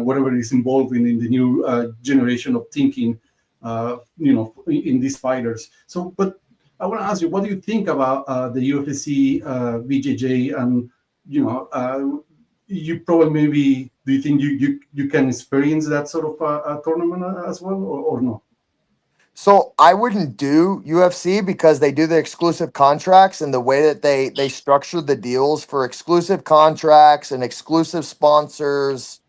whatever is involved in the new generation of thinking. You know, in these fighters. So, but I want to ask you, what do you think about the UFC, BJJ, and you know, you probably maybe do you think you can experience that sort of a tournament as well, or no? So I wouldn't do UFC because they do the exclusive contracts and the way that they structure the deals for exclusive contracts and exclusive sponsors.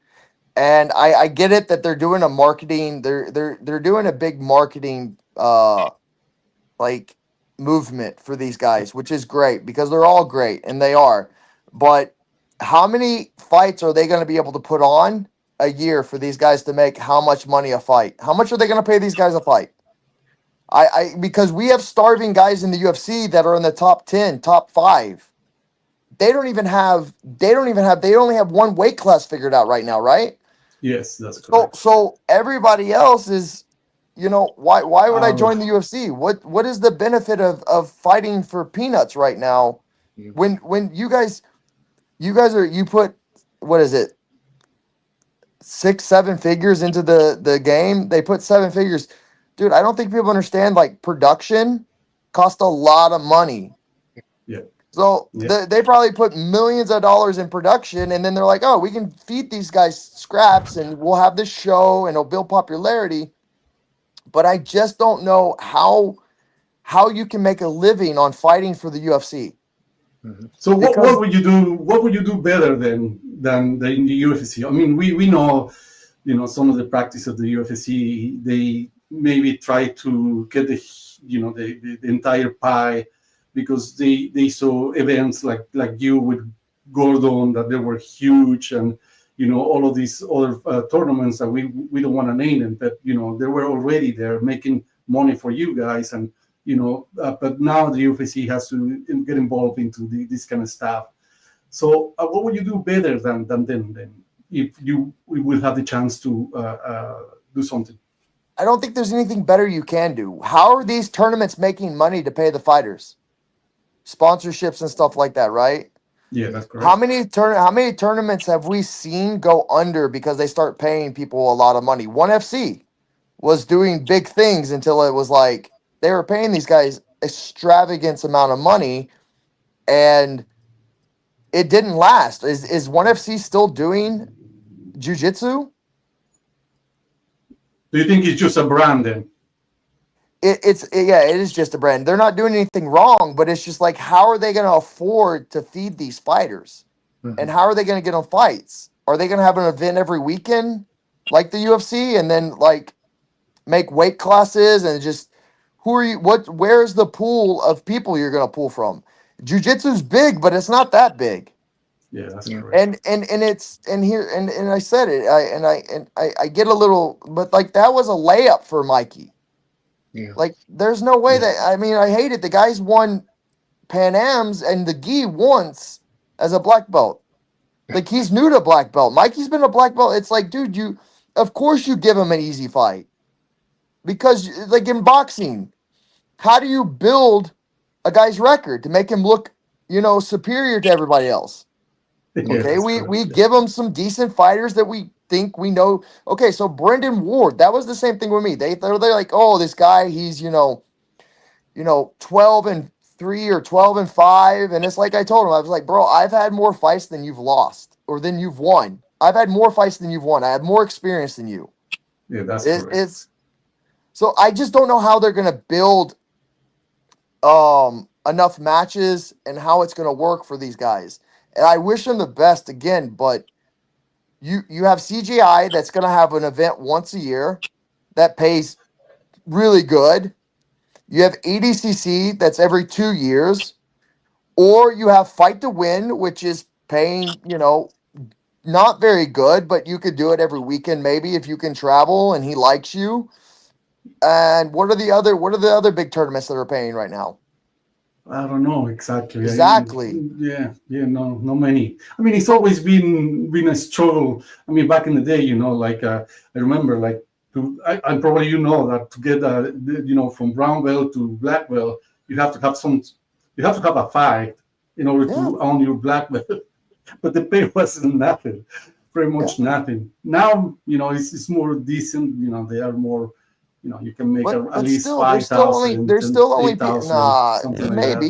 And I get it that they're doing a marketing, they're doing a big marketing like movement for these guys, which is great because they're all great and they are. But how many fights are they going to be able to put on a year for these guys to make how much money a fight? How much are they going to pay these guys a fight? Because we have starving guys in the UFC that are in the top 10, top 5. They only have one weight class figured out right now, right? Yes, that's correct. So everybody else is, you know, why would I join the UFC? What is the benefit of fighting for peanuts right now? When you guys you put, what is it, 6-7 figures into the game? They put 7 figures. Dude, I don't think people understand like production cost a lot of money. Yeah. So they probably put millions of dollars in production, and then they're like, oh, we can feed these guys scraps and we'll have this show and it'll build popularity. But I just don't know how you can make a living on fighting for the UFC. So what would you do? What would you do better than the UFC? I mean, we know, you know, some of the practice of the UFC. They maybe try to get the entire pie, because they saw events like you with Gordon that they were huge, and you know, all of these other tournaments that we don't want to name them, but you know, they were already there making money for you guys, and you know, but now the UFC has to get involved into this kind of stuff. So what would you do better than them then, if we will have the chance to do something? I don't think there's anything better you can do. How are these tournaments making money to pay the fighters? Sponsorships and stuff like that, right? Yeah, that's correct. How many tournaments have we seen go under because they start paying people a lot of money? ONE FC was doing big things until it was like they were paying these guys extravagant amount of money, and it didn't last. Is ONE FC still doing jiu-jitsu? Do you think it's just a brand then? It is just a brand. They're not doing anything wrong, but it's just like, how are they going to afford to feed these fighters? And how are they going to get them fights? Are they going to have an event every weekend like the UFC, and then like make weight classes and just where's the pool of people you're going to pull from? Jiu-jitsu's big, but it's not that big. Yeah, that's correct. And I said it. I get a little, but like that was a layup for Mikey. Yeah. Like there's no way that, I mean, I hate it. The guy's won Pan Am's and the gi once as a black belt. Like he's new to black belt. Mikey's been a black belt. It's like, dude, of course you give him an easy fight, because like in boxing, how do you build a guy's record to make him look, you know, superior to everybody else? Okay, we give him some decent fighters that we think we know. Okay, so Brendan Ward, that was the same thing with me. They're like, oh, this guy, he's 12-3 or 12-5, and it's like I told him, I was like, bro, I've had more fights than you've lost or than you've won. I've had more fights than you've won. I have more experience than you. Yeah, that's correct. So I just don't know how they're gonna build enough matches and how it's gonna work for these guys. And I wish them the best again, but you have CGI that's going to have an event once a year that pays really good. You have ADCC, that's every 2 years, or you have Fight to Win, which is paying, not very good, but you could do it every weekend maybe if you can travel and he likes you. And what are the other big tournaments that are paying right now? I don't know exactly. Exactly. No many. I mean, it's always been a struggle. I mean, back in the day, I remember, and probably that to get from brown belt to black belt, you have to have a fight in order to own your black belt. But the pay wasn't nothing, pretty much nothing. Now, it's more decent. They are more. You can make at least 5,000. There's still only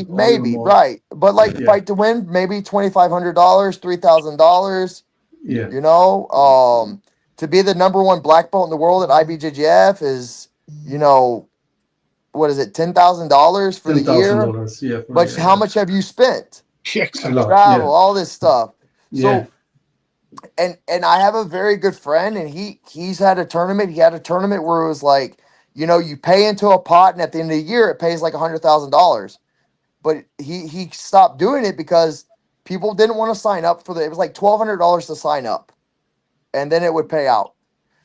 maybe right, but Fight to Win, maybe $2,500, $3,000. Yeah. To be the number one black belt in the world at IBJJF is, what is it, $10,000 for the year? $10,000, yeah. But how much have you spent? Travel, all this stuff. Yeah. So. And I have a very good friend, and he's had a tournament. He had a tournament where it was like, you pay into a pot, and at the end of the year, it pays like $100,000. But he stopped doing it because people didn't want to sign up for it was like $1,200 to sign up, and then it would pay out.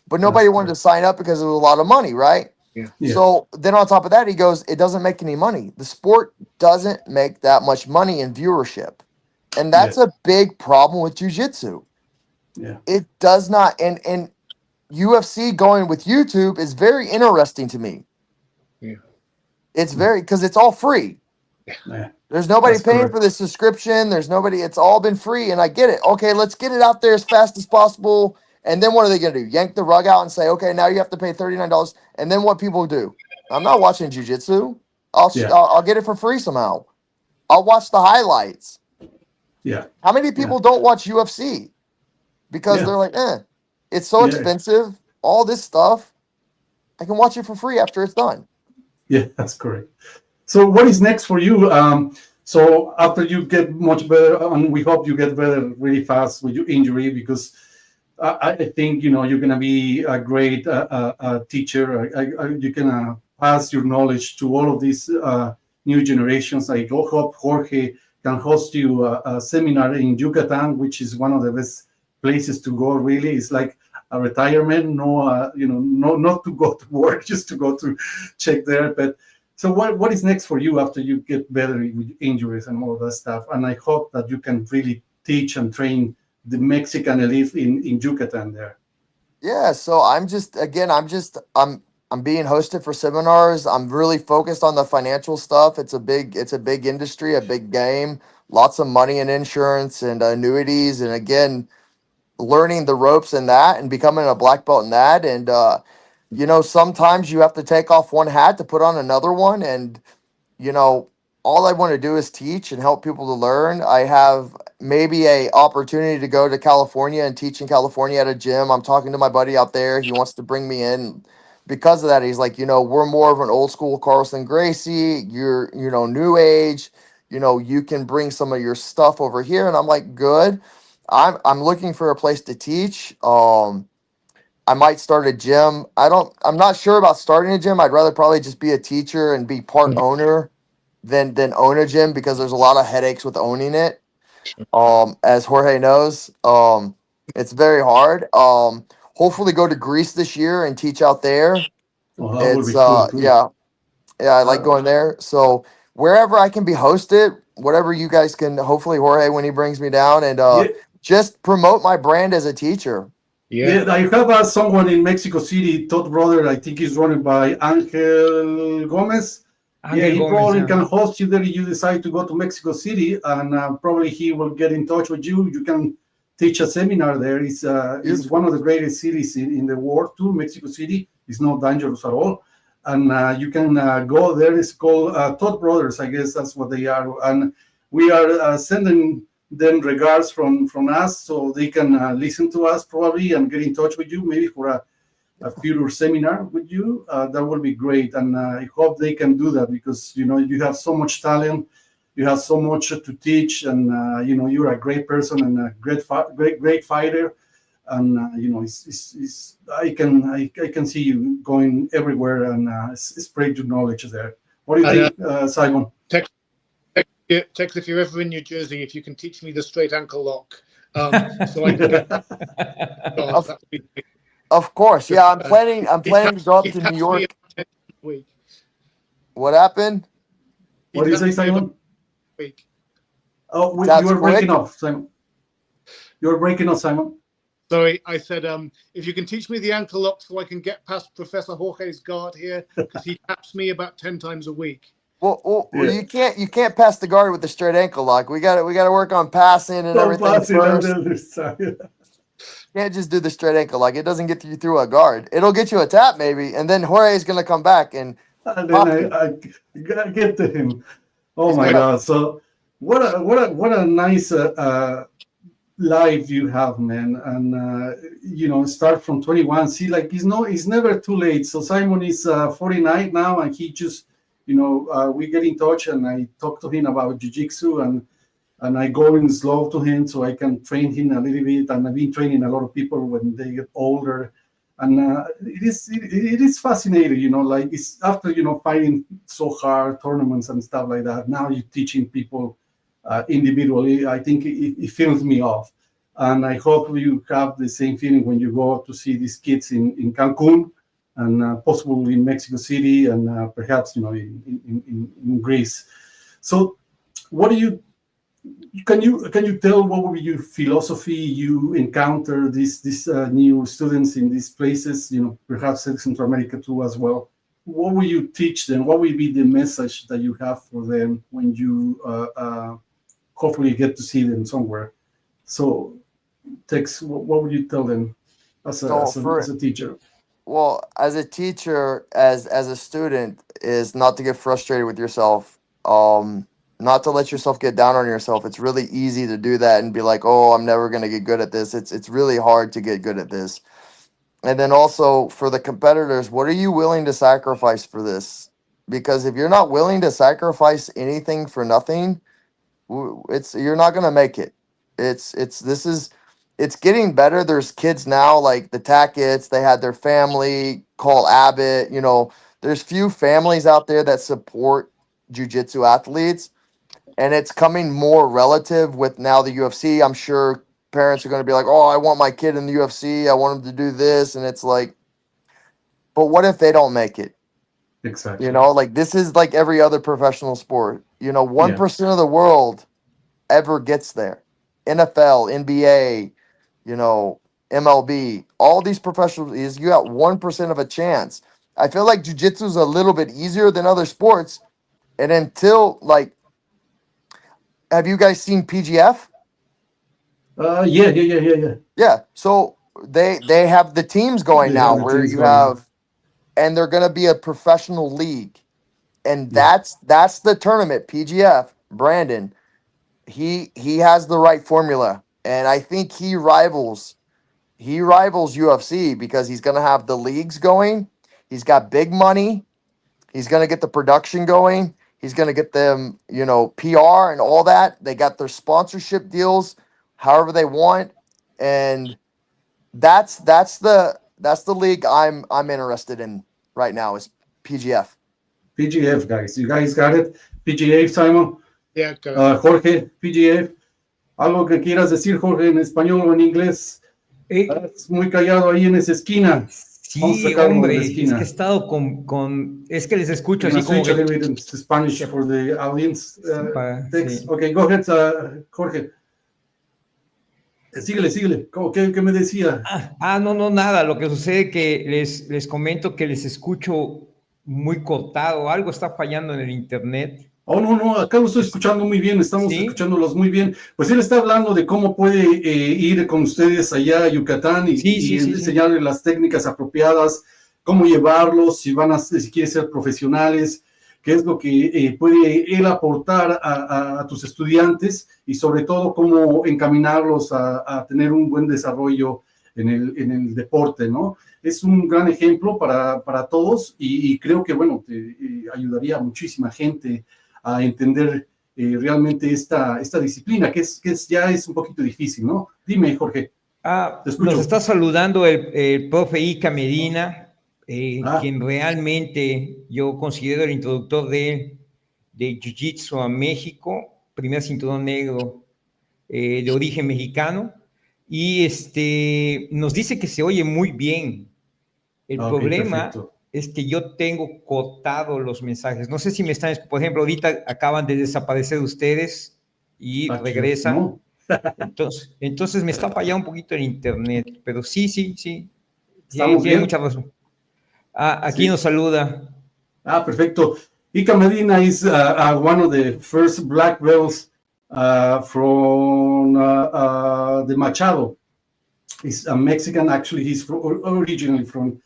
But nobody wanted to sign up because it was a lot of money, right? Yeah. So then on top of that, he goes, it doesn't make any money. The sport doesn't make that much money in viewership, and that's a big problem with jiu-jitsu. Yeah. It does not, and UFC going with YouTube is very interesting to me. Yeah. It's because it's all free. Yeah. There's nobody paying for the subscription. There's nobody, it's all been free, and I get it. Okay, let's get it out there as fast as possible. And then what are they going to do? Yank the rug out and say, okay, now you have to pay $39. And then what people do? I'm not watching jiu-jitsu. I'll get it for free somehow. I'll watch the highlights. Yeah. How many people don't watch UFC? Because they're like, it's so expensive, all this stuff. I can watch it for free after it's done. Yeah, that's correct. So what is next for you? So after you get much better, and we hope you get better really fast with your injury, because I think, you're going to be a great teacher. You can pass your knowledge to all of these new generations. I hope Jorge can host you a seminar in Yucatan, which is one of the best places to go. Really, it's like a retirement. Not to go to work, just to go to check there. But so what is next for you after you get better with injuries and all that stuff? And I hope that you can really teach and train the Mexican elite in Yucatan there. Yeah. So I'm being hosted for seminars. I'm really focused on the financial stuff. It's a big industry, a big game, lots of money in insurance and annuities. And again, learning the ropes in that and becoming a black belt in that. And, sometimes you have to take off one hat to put on another one. And, all I want to do is teach and help people to learn. I have maybe a opportunity to go to California and teach in California at a gym. I'm talking to my buddy out there. He wants to bring me in. Because of that, he's like, we're more of an old school Carlson Gracie. You're, new age. You can bring some of your stuff over here. And I'm like, good. I'm looking for a place to teach. I might start a gym. I'm not sure about starting a gym. I'd rather probably just be a teacher and be part owner than own a gym, because there's a lot of headaches with owning it. As Jorge knows, it's very hard. Hopefully go to Greece this year and teach out there. Oh, It's cool. I like going there. So wherever I can be hosted, whatever you guys can, hopefully Jorge, when he brings me down, and just promote my brand as a teacher. Yeah, I have someone in Mexico City, Todd Brother, I think he's running by Angel Gomez. He probably can host you there if you decide to go to Mexico City, and probably he will get in touch with you. You can teach a seminar there. It's one of the greatest cities in the world too. Mexico City is not dangerous at all. And you can go there. It's called Todd Brothers, I guess that's what they are. And we are sending them regards from us, so they can listen to us probably and get in touch with you, maybe for a future seminar with you. That would be great. And I hope they can do that, because, you have so much talent. You have so much to teach, and, you're a great person and a great fighter. and I can see you going everywhere and spread your knowledge there. What do you think, Simon? Tex, if you're ever in New Jersey, if you can teach me the straight ankle lock, so I can get that would be great. Of course, yeah. I'm planning to go up to New York. What happened? What do you say, Simon? Week. Oh, you were breaking off, Simon. You're breaking off, Simon. Sorry, I said, if you can teach me the ankle lock so I can get past Professor Jorge's guard here, because he taps me about 10 times a week. Well, you can't pass the guard with the straight ankle lock. We got to work on passing and everything first. Can't just do the straight ankle lock. It doesn't get you through a guard. It'll get you a tap maybe, and then Jorge's gonna come back and then I get to him. Oh my God! So what a nice life you have, man. And start from 21. See, like it's never too late. So Simon is 49 now, and he just we get in touch, and I talk to him about jiu-jitsu, and I go in slow to him so I can train him a little bit. And I've been training a lot of people when they get older, and it is fascinating, like it's after fighting so hard tournaments and stuff like that. Now you're teaching people individually. I think it fills me off, and I hope you have the same feeling when you go to see these kids in Cancun, and possibly in Mexico City, and perhaps in Greece. So, what do you? Can you tell what would be your philosophy? You encounter these new students in these places, perhaps in Central America too as well. What will you teach them? What will be the message that you have for them when you hopefully get to see them somewhere? So, Tex, what would you tell them as a teacher? Well, as a teacher, as a student, is not to get frustrated with yourself. Not to let yourself get down on yourself. It's really easy to do that and be like, oh, I'm never going to get good at this. It's really hard to get good at this. And then also for the competitors, what are you willing to sacrifice for this? Because if you're not willing to sacrifice anything for nothing, you're not going to make it. It's getting better. There's kids now like the Tackets, they had their family call Abbott. There's few families out there that support jiu-jitsu athletes. And it's coming more relative with now the UFC. I'm sure parents are going to be like, oh, I want my kid in the UFC. I want him to do this. And it's like, but what if they don't make it? Exactly. Like this is like every other professional sport. 1% of the world ever gets there. NFL, NBA, MLB, all these professionals, you got 1% of a chance. I feel like jiu-jitsu is a little bit easier than other sports. And until have you guys seen PGF? Yeah. Yeah. So they have the teams going now where you have, and they're going to be a professional league, and that's the tournament. PGF, Brandon, he has the right formula, and I think he rivals UFC because he's going to have the leagues going. He's got big money. He's going to get the production going. He's going to get them, PR and all that. They got their sponsorship deals, however they want, and that's the league I'm interested in right now is PGF. PGF, guys. You guys got it? PGF, Simon. Yeah. Jorge, PGF. Algo que quieras decir, Jorge, en español o en inglés. Estás muy callado ahí en esa esquina. Sí, hombre, es que he estado es que les escucho así como switch a little bit into Spanish for the audience. Sí. Okay, go ahead, Jorge. Síguele. ¿Qué me decía? No, nada. Lo que sucede que les comento que les escucho muy cortado. Algo está fallando en el internet. Oh, no, acá lo estoy escuchando muy bien, estamos escuchándolos muy bien. Pues él está hablando de cómo puede ir con ustedes allá a Yucatán y enseñarles las técnicas apropiadas, cómo llevarlos, si quieren ser profesionales, qué es lo que puede él aportar a tus estudiantes y sobre todo cómo encaminarlos a tener un buen desarrollo en el deporte, ¿no? Es un gran ejemplo para todos y creo que, ayudaría a muchísima gente a entender realmente esta disciplina, que ya es un poquito difícil, ¿no? Dime, Jorge. Te escucho. Nos está saludando el profe Ica Medina, quien realmente yo considero el introductor de Jiu Jitsu a México, primer cinturón negro de origen mexicano, y nos dice que se oye muy bien. El problema perfecto. es que yo tengo cortado los mensajes. No sé si me están, por ejemplo, ahorita acaban de desaparecer ustedes y regresan. No. Entonces me está fallando un poquito el internet, pero sí. ¿Estamos Tiene bien? mucha razón. Aquí Sí. nos saluda. Perfecto. Ica Medina is one of the first black belts from the Machado. He's a Mexican, actually. He's originally from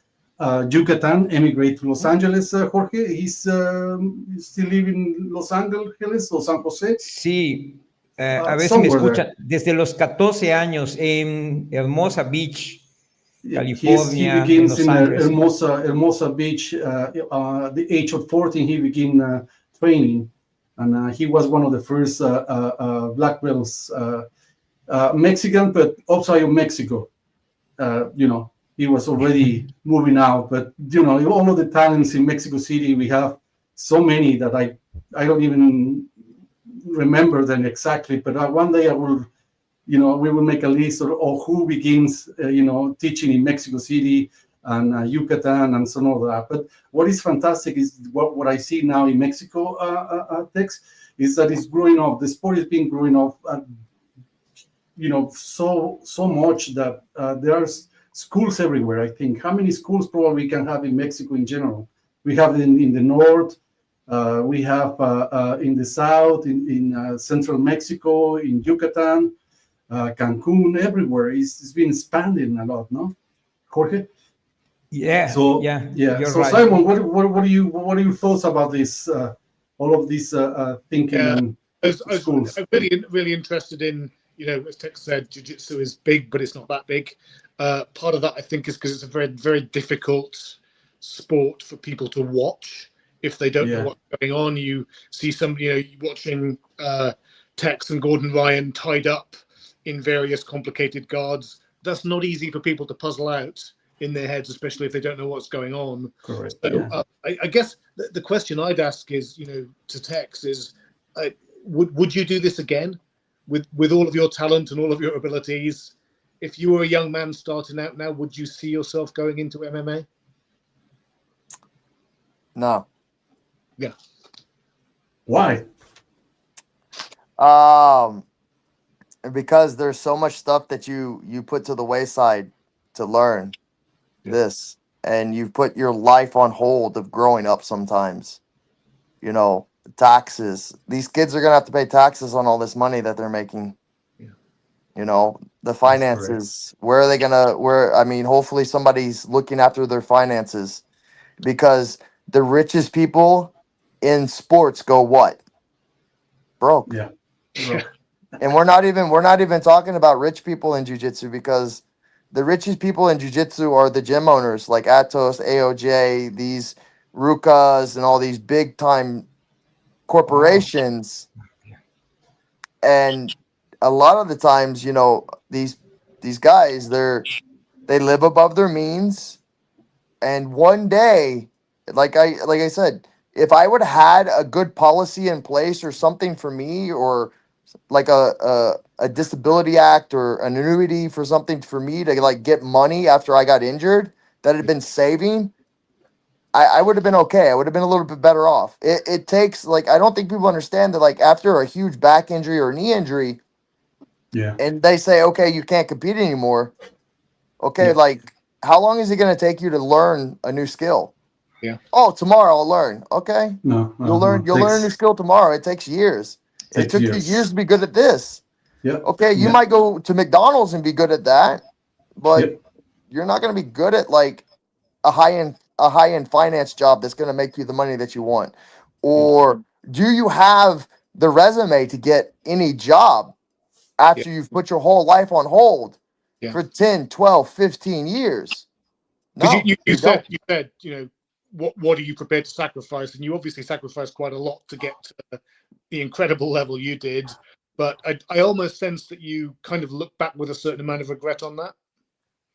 Yucatan, emigrated to Los Angeles, Jorge. He's still living in Los Angeles or San Jose. Sí, a ver si me escuchan. Desde los 14 años en Hermosa Beach, California, he begins en Los Ángeles. Hermosa Beach. The age of 14, he began training, and he was one of the first black belts, Mexican, but outside of Mexico. He was already moving out, but all of the talents in Mexico City, we have so many that I don't even remember them exactly. But one day I will. We will make a list of who begins, teaching in Mexico City and Yucatan and some of that. But what is fantastic is what I see now in Mexico, Tex, is that it's growing up. The sport is being growing up, so much that there are schools everywhere. I think how many schools probably we can have in Mexico in general? We have in the north. We have in the south, in central Mexico, in Yucatan. Cancun, everywhere. It's been expanding a lot, no, Jorge? Yeah. So You're so right. Simon, what are your thoughts about this? All of this thinking and schools. I'm really interested in, as Tex said, jiu-jitsu is big, but it's not that big. Part of that, I think, is because it's a very, very difficult sport for people to watch if they don't know what's going on. You see somebody, watching Tex and Gordon Ryan tied up in various complicated guards. That's not easy for people to puzzle out in their heads, especially if they don't know what's going on. Correct. So I guess the question I'd ask is, to Tex is, would you do this again with all of your talent and all of your abilities? If you were a young man starting out now, would you see yourself going into MMA? No. Yeah. Why? Because there's so much stuff that you put to the wayside to learn this, and you've put your life on hold of growing up sometimes. Taxes. These kids are gonna have to pay taxes on all this money that they're making. The finances. Where are they gonna? Hopefully somebody's looking after their finances, because the richest people in sports go what? Broke. Yeah. And we're not even talking about rich people in jiu-jitsu, because the richest people in jiu-jitsu are the gym owners like Atos, AOJ, these Rukas, and all these big time corporations. And a lot of the times, these guys, they live above their means. And one day, like I said, if I would have had a good policy in place or something for me, or like a disability act or an annuity for something for me to get money after I got injured that had been saving, I would have been okay. I would have been a little bit better off. It takes, I don't think people understand that, after a huge back injury or knee injury, and they say, okay, you can't compete anymore. Okay, how long is it going to take you to learn a new skill? Yeah. Oh, tomorrow I'll learn. Okay. You'll learn a new skill tomorrow. It takes years. It took you years to be good at this. Yeah. Okay, you might go to McDonald's and be good at that, but you're not going to be good at a high-end finance job that's going to make you the money that you want. Or do you have the resume to get any job after you've put your whole life on hold for 10, 12, 15 years? No, you said, what are you prepared to sacrifice? And you obviously sacrificed quite a lot to get to the incredible level you did. but I almost sense that you kind of look back with a certain amount of regret on that.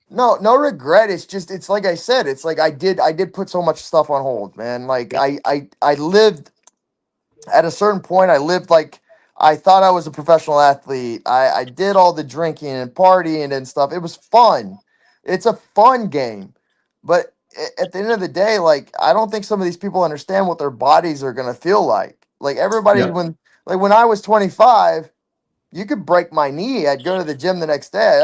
No, no regret. It's just, it's like I said, it's like I did put so much stuff on hold, man. Like I lived at a certain point. I lived like I thought I was a professional athlete. I did all the drinking and partying and stuff. It was fun. It's a fun game, but at the end of the day, like I don't think some of these people understand what their bodies are gonna feel like. Like everybody, Yeah. when I was 25. You could break my knee. I'd go to the gym the next day.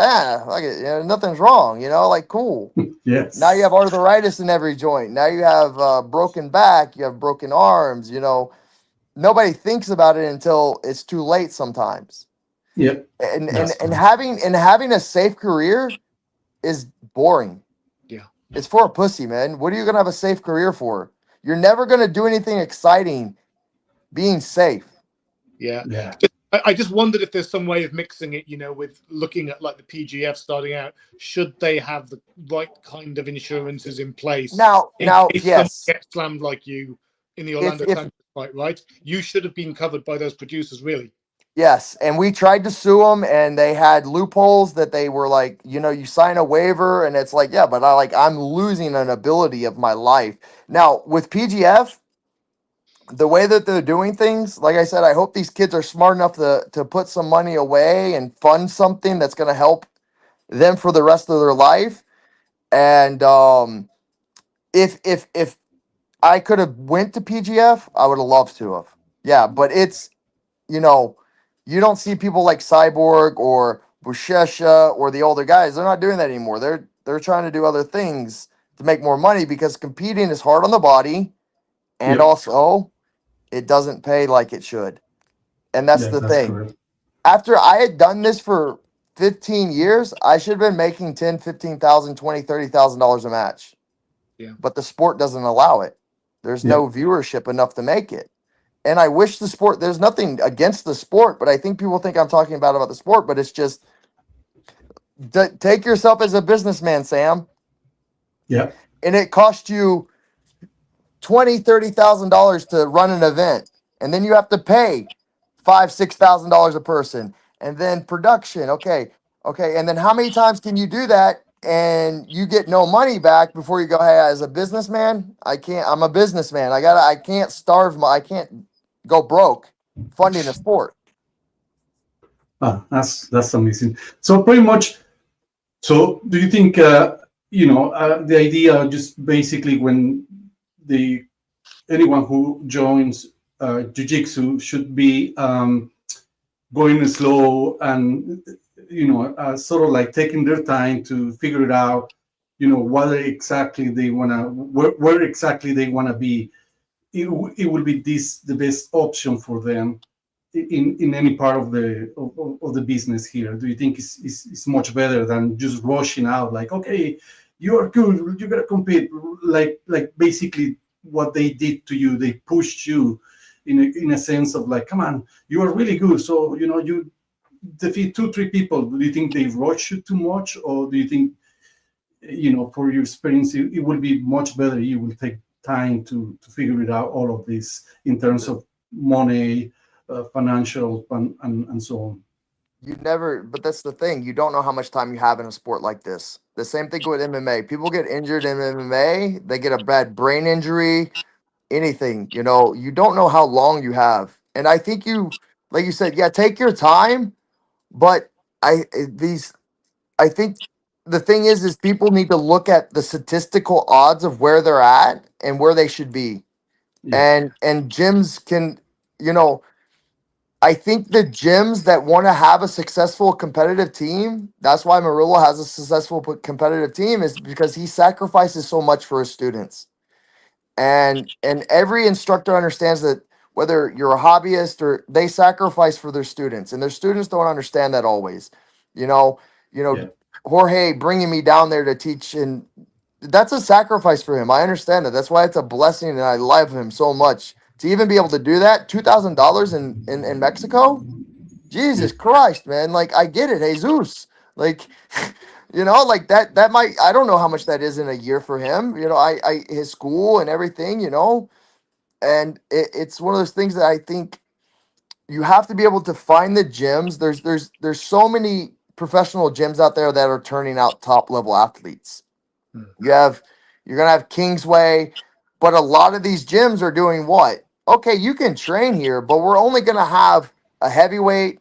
Like it, nothing's wrong. Like cool. Yes. Now you have arthritis in every joint. Now you have broken back. You have broken arms. Nobody thinks about it until it's too late sometimes. Yep. And having a safe career is boring. Yeah. It's for a pussy, man. What are you gonna have a safe career for? You're never gonna do anything exciting being safe. Yeah. Yeah. I just wondered if there's some way of mixing it, with looking at like the PGF starting out. Should they have the right kind of insurances in place? Now, case yes. someone gets slammed like you in the Orlando If- Sanchez fight, right? You should have been covered by those producers, really. Yes, and we tried to sue them, and they had loopholes that they were like, you sign a waiver, and it's like, yeah, but I'm losing an ability of my life. Now with PGF, the way that they're doing things, like I said, I hope these kids are smart enough to put some money away and fund something that's going to help them for the rest of their life. And if I could have went to PGF, I would have loved to have. Yeah, but it's you don't see people like Cyborg or Bushesha or the older guys. They're not doing that anymore. They're trying to do other things to make more money because competing is hard on the body, and Yep. also it doesn't pay like it should. And that's the thing. Correct. After I had done this for 15 years, I should have been making $10,000, $15,000, $20,000, $30,000 a match. Yeah. But the sport doesn't allow it. There's no viewership enough to make it. And I wish the sport, there's nothing against the sport, but I think people think I'm talking about the sport, but it's just take yourself as a businessman, Sam. Yeah. And it cost you $20,000, $30,000 to run an event, and then you have to pay $5,000, $6,000 a person, and then production. Okay, and then how many times can you do that and you get no money back before you go, hey, as a businessman, I can't. I'm a businessman. I can't starve. I can't go broke funding a sport. That's amazing. So pretty much. So do you think the idea just basically when anyone who joins jiu-jitsu should be going slow and sort of like taking their time to figure it out, what exactly they want to, where exactly they want to be. It will be the best option for them in any part of the business here. Do you think it's much better than just rushing out like, okay, you are good, you gotta compete, like basically what they did to you? They pushed you in a sense of like, come on, you are really good, so you defeat 2-3 people. Do you think they rush you too much, or do you think for your experience it will be much better, you will take time to figure it out, all of this in terms of money, financial and so on? But that's the thing. You don't know how much time you have in a sport like this. The same thing with MMA. People get injured in MMA. They get a bad brain injury, anything, you don't know how long you have. And I think like you said, yeah, take your time. But I think the thing is people need to look at the statistical odds of where they're at and where they should be. Yeah. And gyms can, I think the gyms that want to have a successful competitive team, that's why Murillo has a successful competitive team, is because he sacrifices so much for his students. And every instructor understands that whether you're a hobbyist or they sacrifice for their students, and their students don't understand that always. Yeah. Jorge bringing me down there to teach, and that's a sacrifice for him. I understand that. That's why it's a blessing, and I love him so much. To even be able to do that, $2,000 in Mexico, Jesus Christ, man! Like I get it, Jesus. Like, like that might, I don't know how much that is in a year for him. His school and everything. And it's one of those things that I think you have to be able to find the gyms. There's so many professional gyms out there that are turning out top level athletes. You're gonna have Kingsway, but a lot of these gyms are doing what? Okay, you can train here, but we're only gonna have a heavyweight,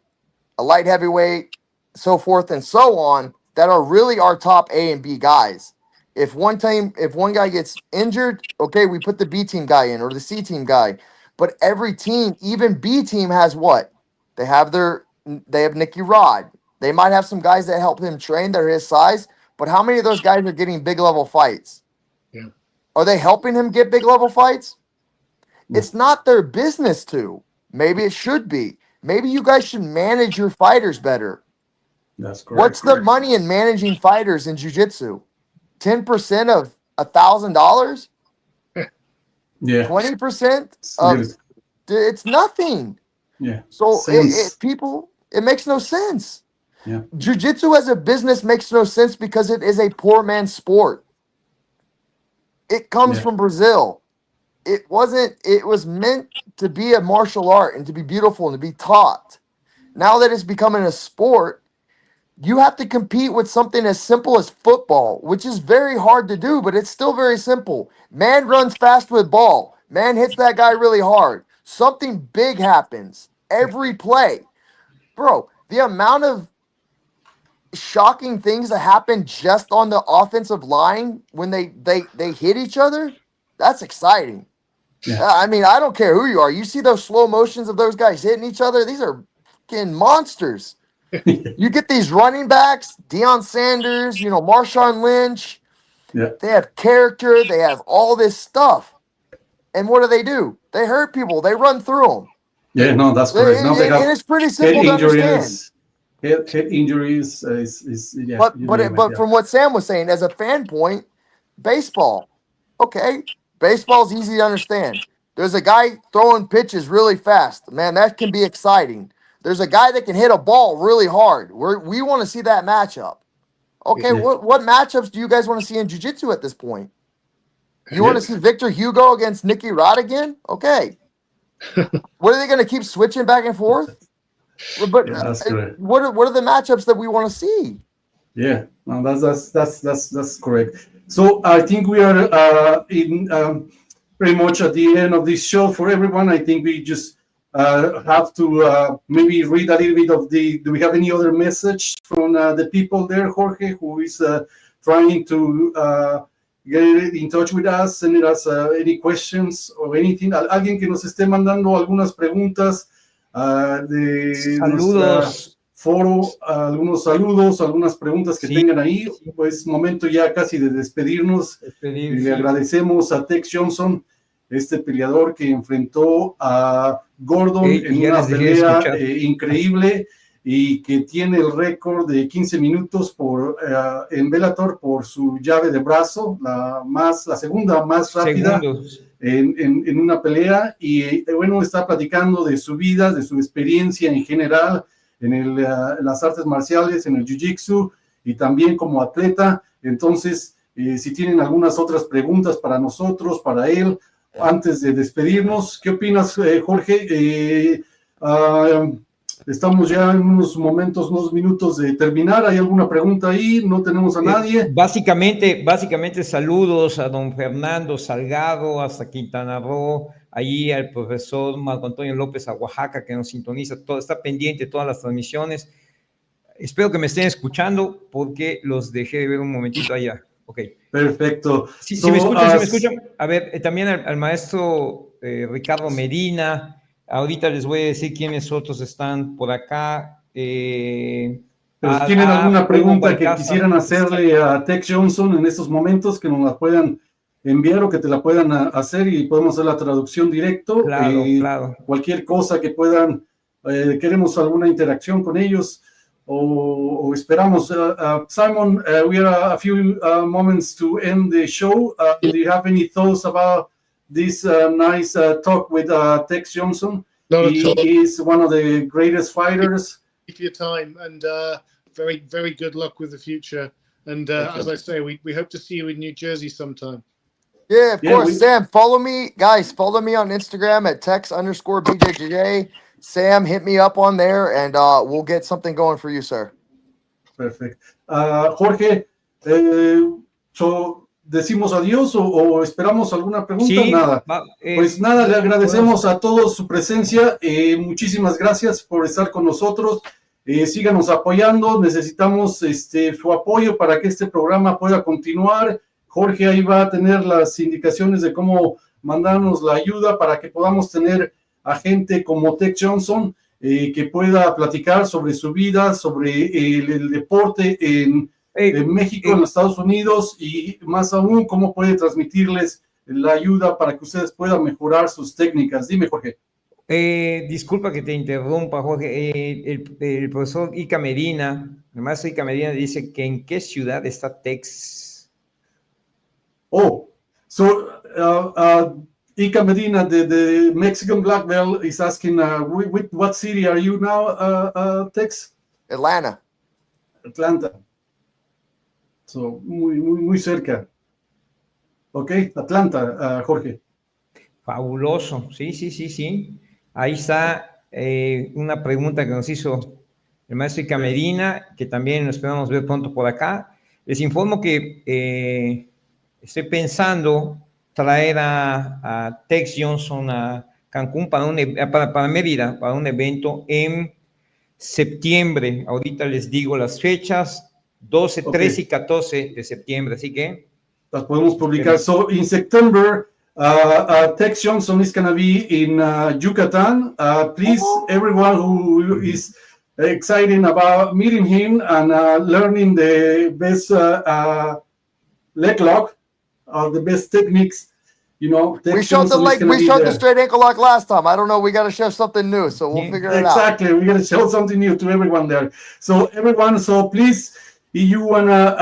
a light heavyweight, so forth and so on, that are really our top A and B guys. If one guy gets injured, okay, we put the B team guy in or the C team guy. But every team, even B team, has what? They have Nicky Rod. They might have some guys that help him train. They're his size. But how many of those guys are getting big level fights? Yeah. Are they helping him get big level fights? It's not their business to. Maybe it should be. Maybe you guys should manage your fighters better. That's correct. What's the money in managing fighters in jiu-jitsu? 10% of $1,000? Yeah. 20% of it's nothing. Yeah. So it makes no sense. Yeah. Jiu-jitsu as a business makes no sense because it is a poor man's sport. It comes from Brazil. It was meant to be a martial art and to be beautiful and to be taught. Now that it's becoming a sport, you have to compete with something as simple as football, which is very hard to do, but it's still very simple. Man runs fast with ball. Man hits that guy really hard. Something big happens every play. Bro, the amount of shocking things that happen just on the offensive line when they hit each other, that's exciting. Yeah. I mean, I don't care who you are. You see those slow motions of those guys hitting each other? These are fucking monsters. You get these running backs, Deion Sanders, Marshawn Lynch. Yeah. They have character. They have all this stuff. And what do? They hurt people. They run through them. Yeah, no, that's correct. No, they have and it's pretty simple to understand. Head injuries But from what Sam was saying, as a fan point, baseball. Okay, baseball's easy to understand. There's a guy throwing pitches really fast. Man, that can be exciting. There's a guy that can hit a ball really hard. We want to see that matchup. Okay, what matchups do you guys want to see in jiu-jitsu at this point? You want to see Victor Hugo against Nicky Rod again? Okay. What are they going to keep switching back and forth? But that's correct. What are the matchups that we want to see? Yeah, no, that's correct. So I think we are in pretty much at the end of this show for everyone. I think we just have to maybe read a little bit of do we have any other message from the people there, Jorge, who is trying to get in touch with us, sending us any questions or anything? Alguien que nos esté mandando algunas preguntas de saludos. Foro, algunos saludos, algunas preguntas que tengan ahí. Pues momento ya casi de despedirnos. Le agradecemos a Tex Jhonson, este peleador que enfrentó a Gordon en una pelea increíble y que tiene el récord de 15 minutos en Bellator por su llave de brazo, la segunda más rápida en una pelea. Y bueno, está platicando de su vida, de su experiencia en general en las artes marciales, en el Jiu Jitsu y también como atleta. Entonces, si tienen algunas otras preguntas para nosotros, para él, antes de despedirnos, ¿qué opinas, Jorge? Estamos ya en unos minutos de terminar. ¿Hay alguna pregunta ahí? No tenemos a nadie. Básicamente saludos a don Fernando Salgado hasta Quintana Roo, allí al profesor Marco Antonio López a Oaxaca, que nos sintoniza, está pendiente de todas las transmisiones. Espero que me estén escuchando porque los dejé de ver un momentito allá. Okay. Perfecto. Si me escuchan. A ver, también al maestro Ricardo Medina. Ahorita les voy a decir quiénes otros están por acá. Pero si tienen alguna pregunta que quisieran hacerle a Tex Jhonson en estos momentos, que nos la puedan enviar o que te la puedan hacer y podemos hacer la traducción directo. Claro. Cualquier cosa que puedan, queremos alguna interacción con ellos o esperamos. Simon, we are a few moments to end the show. Do you have any thoughts about this nice talk with Tex Jhonson? He is one of the greatest fighters. Thank you for your time and very, very good luck with the future. And as I say, we hope to see you in New Jersey sometime. Yeah, of course. Sam, follow me. Guys, follow me on Instagram at Tex_BJJ. Sam, hit me up on there, and we'll get something going for you, sir. Perfect. Jorge, ¿decimos adiós o esperamos alguna pregunta? Sí, Nada. Pues nada, le agradecemos a todos su presencia. Muchísimas gracias por estar con nosotros. Síganos apoyando. Necesitamos su apoyo para que este programa pueda continuar. Jorge ahí va a tener las indicaciones de cómo mandarnos la ayuda para que podamos tener a gente como Tex Jhonson que pueda platicar sobre su vida, sobre el deporte en México, en los Estados Unidos, y más aún cómo puede transmitirles la ayuda para que ustedes puedan mejorar sus técnicas. Dime, Jorge. Disculpa que te interrumpa, Jorge. El profesor Ica Medina, el maestro Ica Medina, dice que en qué ciudad está Tex. Oh, so Ica Medina, the Mexican black belt, is asking, with what city are you now, Tex? Atlanta. Atlanta. So, muy cerca. Ok, Atlanta, Jorge. Fabuloso, sí. Ahí está una pregunta que nos hizo el maestro Ica Medina, que también nos esperamos ver pronto por acá. Les informo que estoy pensando traer a Tex Jhonson a Cancún para Mérida, para un evento en septiembre. Ahorita les digo las fechas, 12, 13 y 14 de septiembre, así que las podemos publicar. So in September, Tex Jhonson is going to be in Yucatan. Please, everyone who is excited about meeting him and learning the best leg lock, the best techniques, you know. We showed the straight ankle lock last time. I don't know. We got to show something new, so we'll figure it out. Exactly, we got to show something new to everyone there. So everyone, please, if you wanna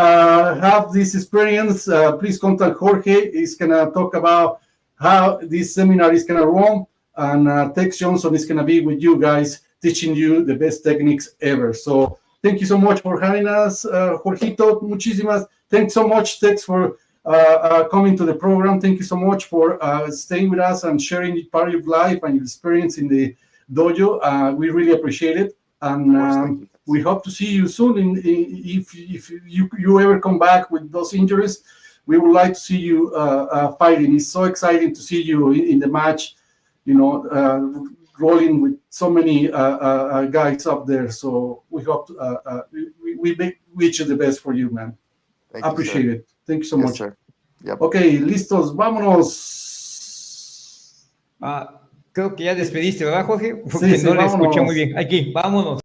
have this experience, please contact Jorge. He's gonna talk about how this seminar is gonna run, and Tex Jhonson is gonna be with you guys, teaching you the best techniques ever. So thank you so much for having us, Jorgito. Muchísimas. Thanks so much, Tex, for coming to the program. Thank you so much for staying with us and sharing part of your life and your experience in the dojo. We really appreciate it, and we hope to see you soon. If you ever come back with those injuries, we would like to see you fighting. It's so exciting to see you in the match, you know, rolling with so many guys up there. So we hope we wish you the best for you, man. Appreciate it. Thank you so much. Sir. Yep. Ok, listos, vámonos. Creo que ya despediste, ¿verdad, Jorge? Porque Sí, no le vámonos. escuché muy bien. Aquí, vámonos.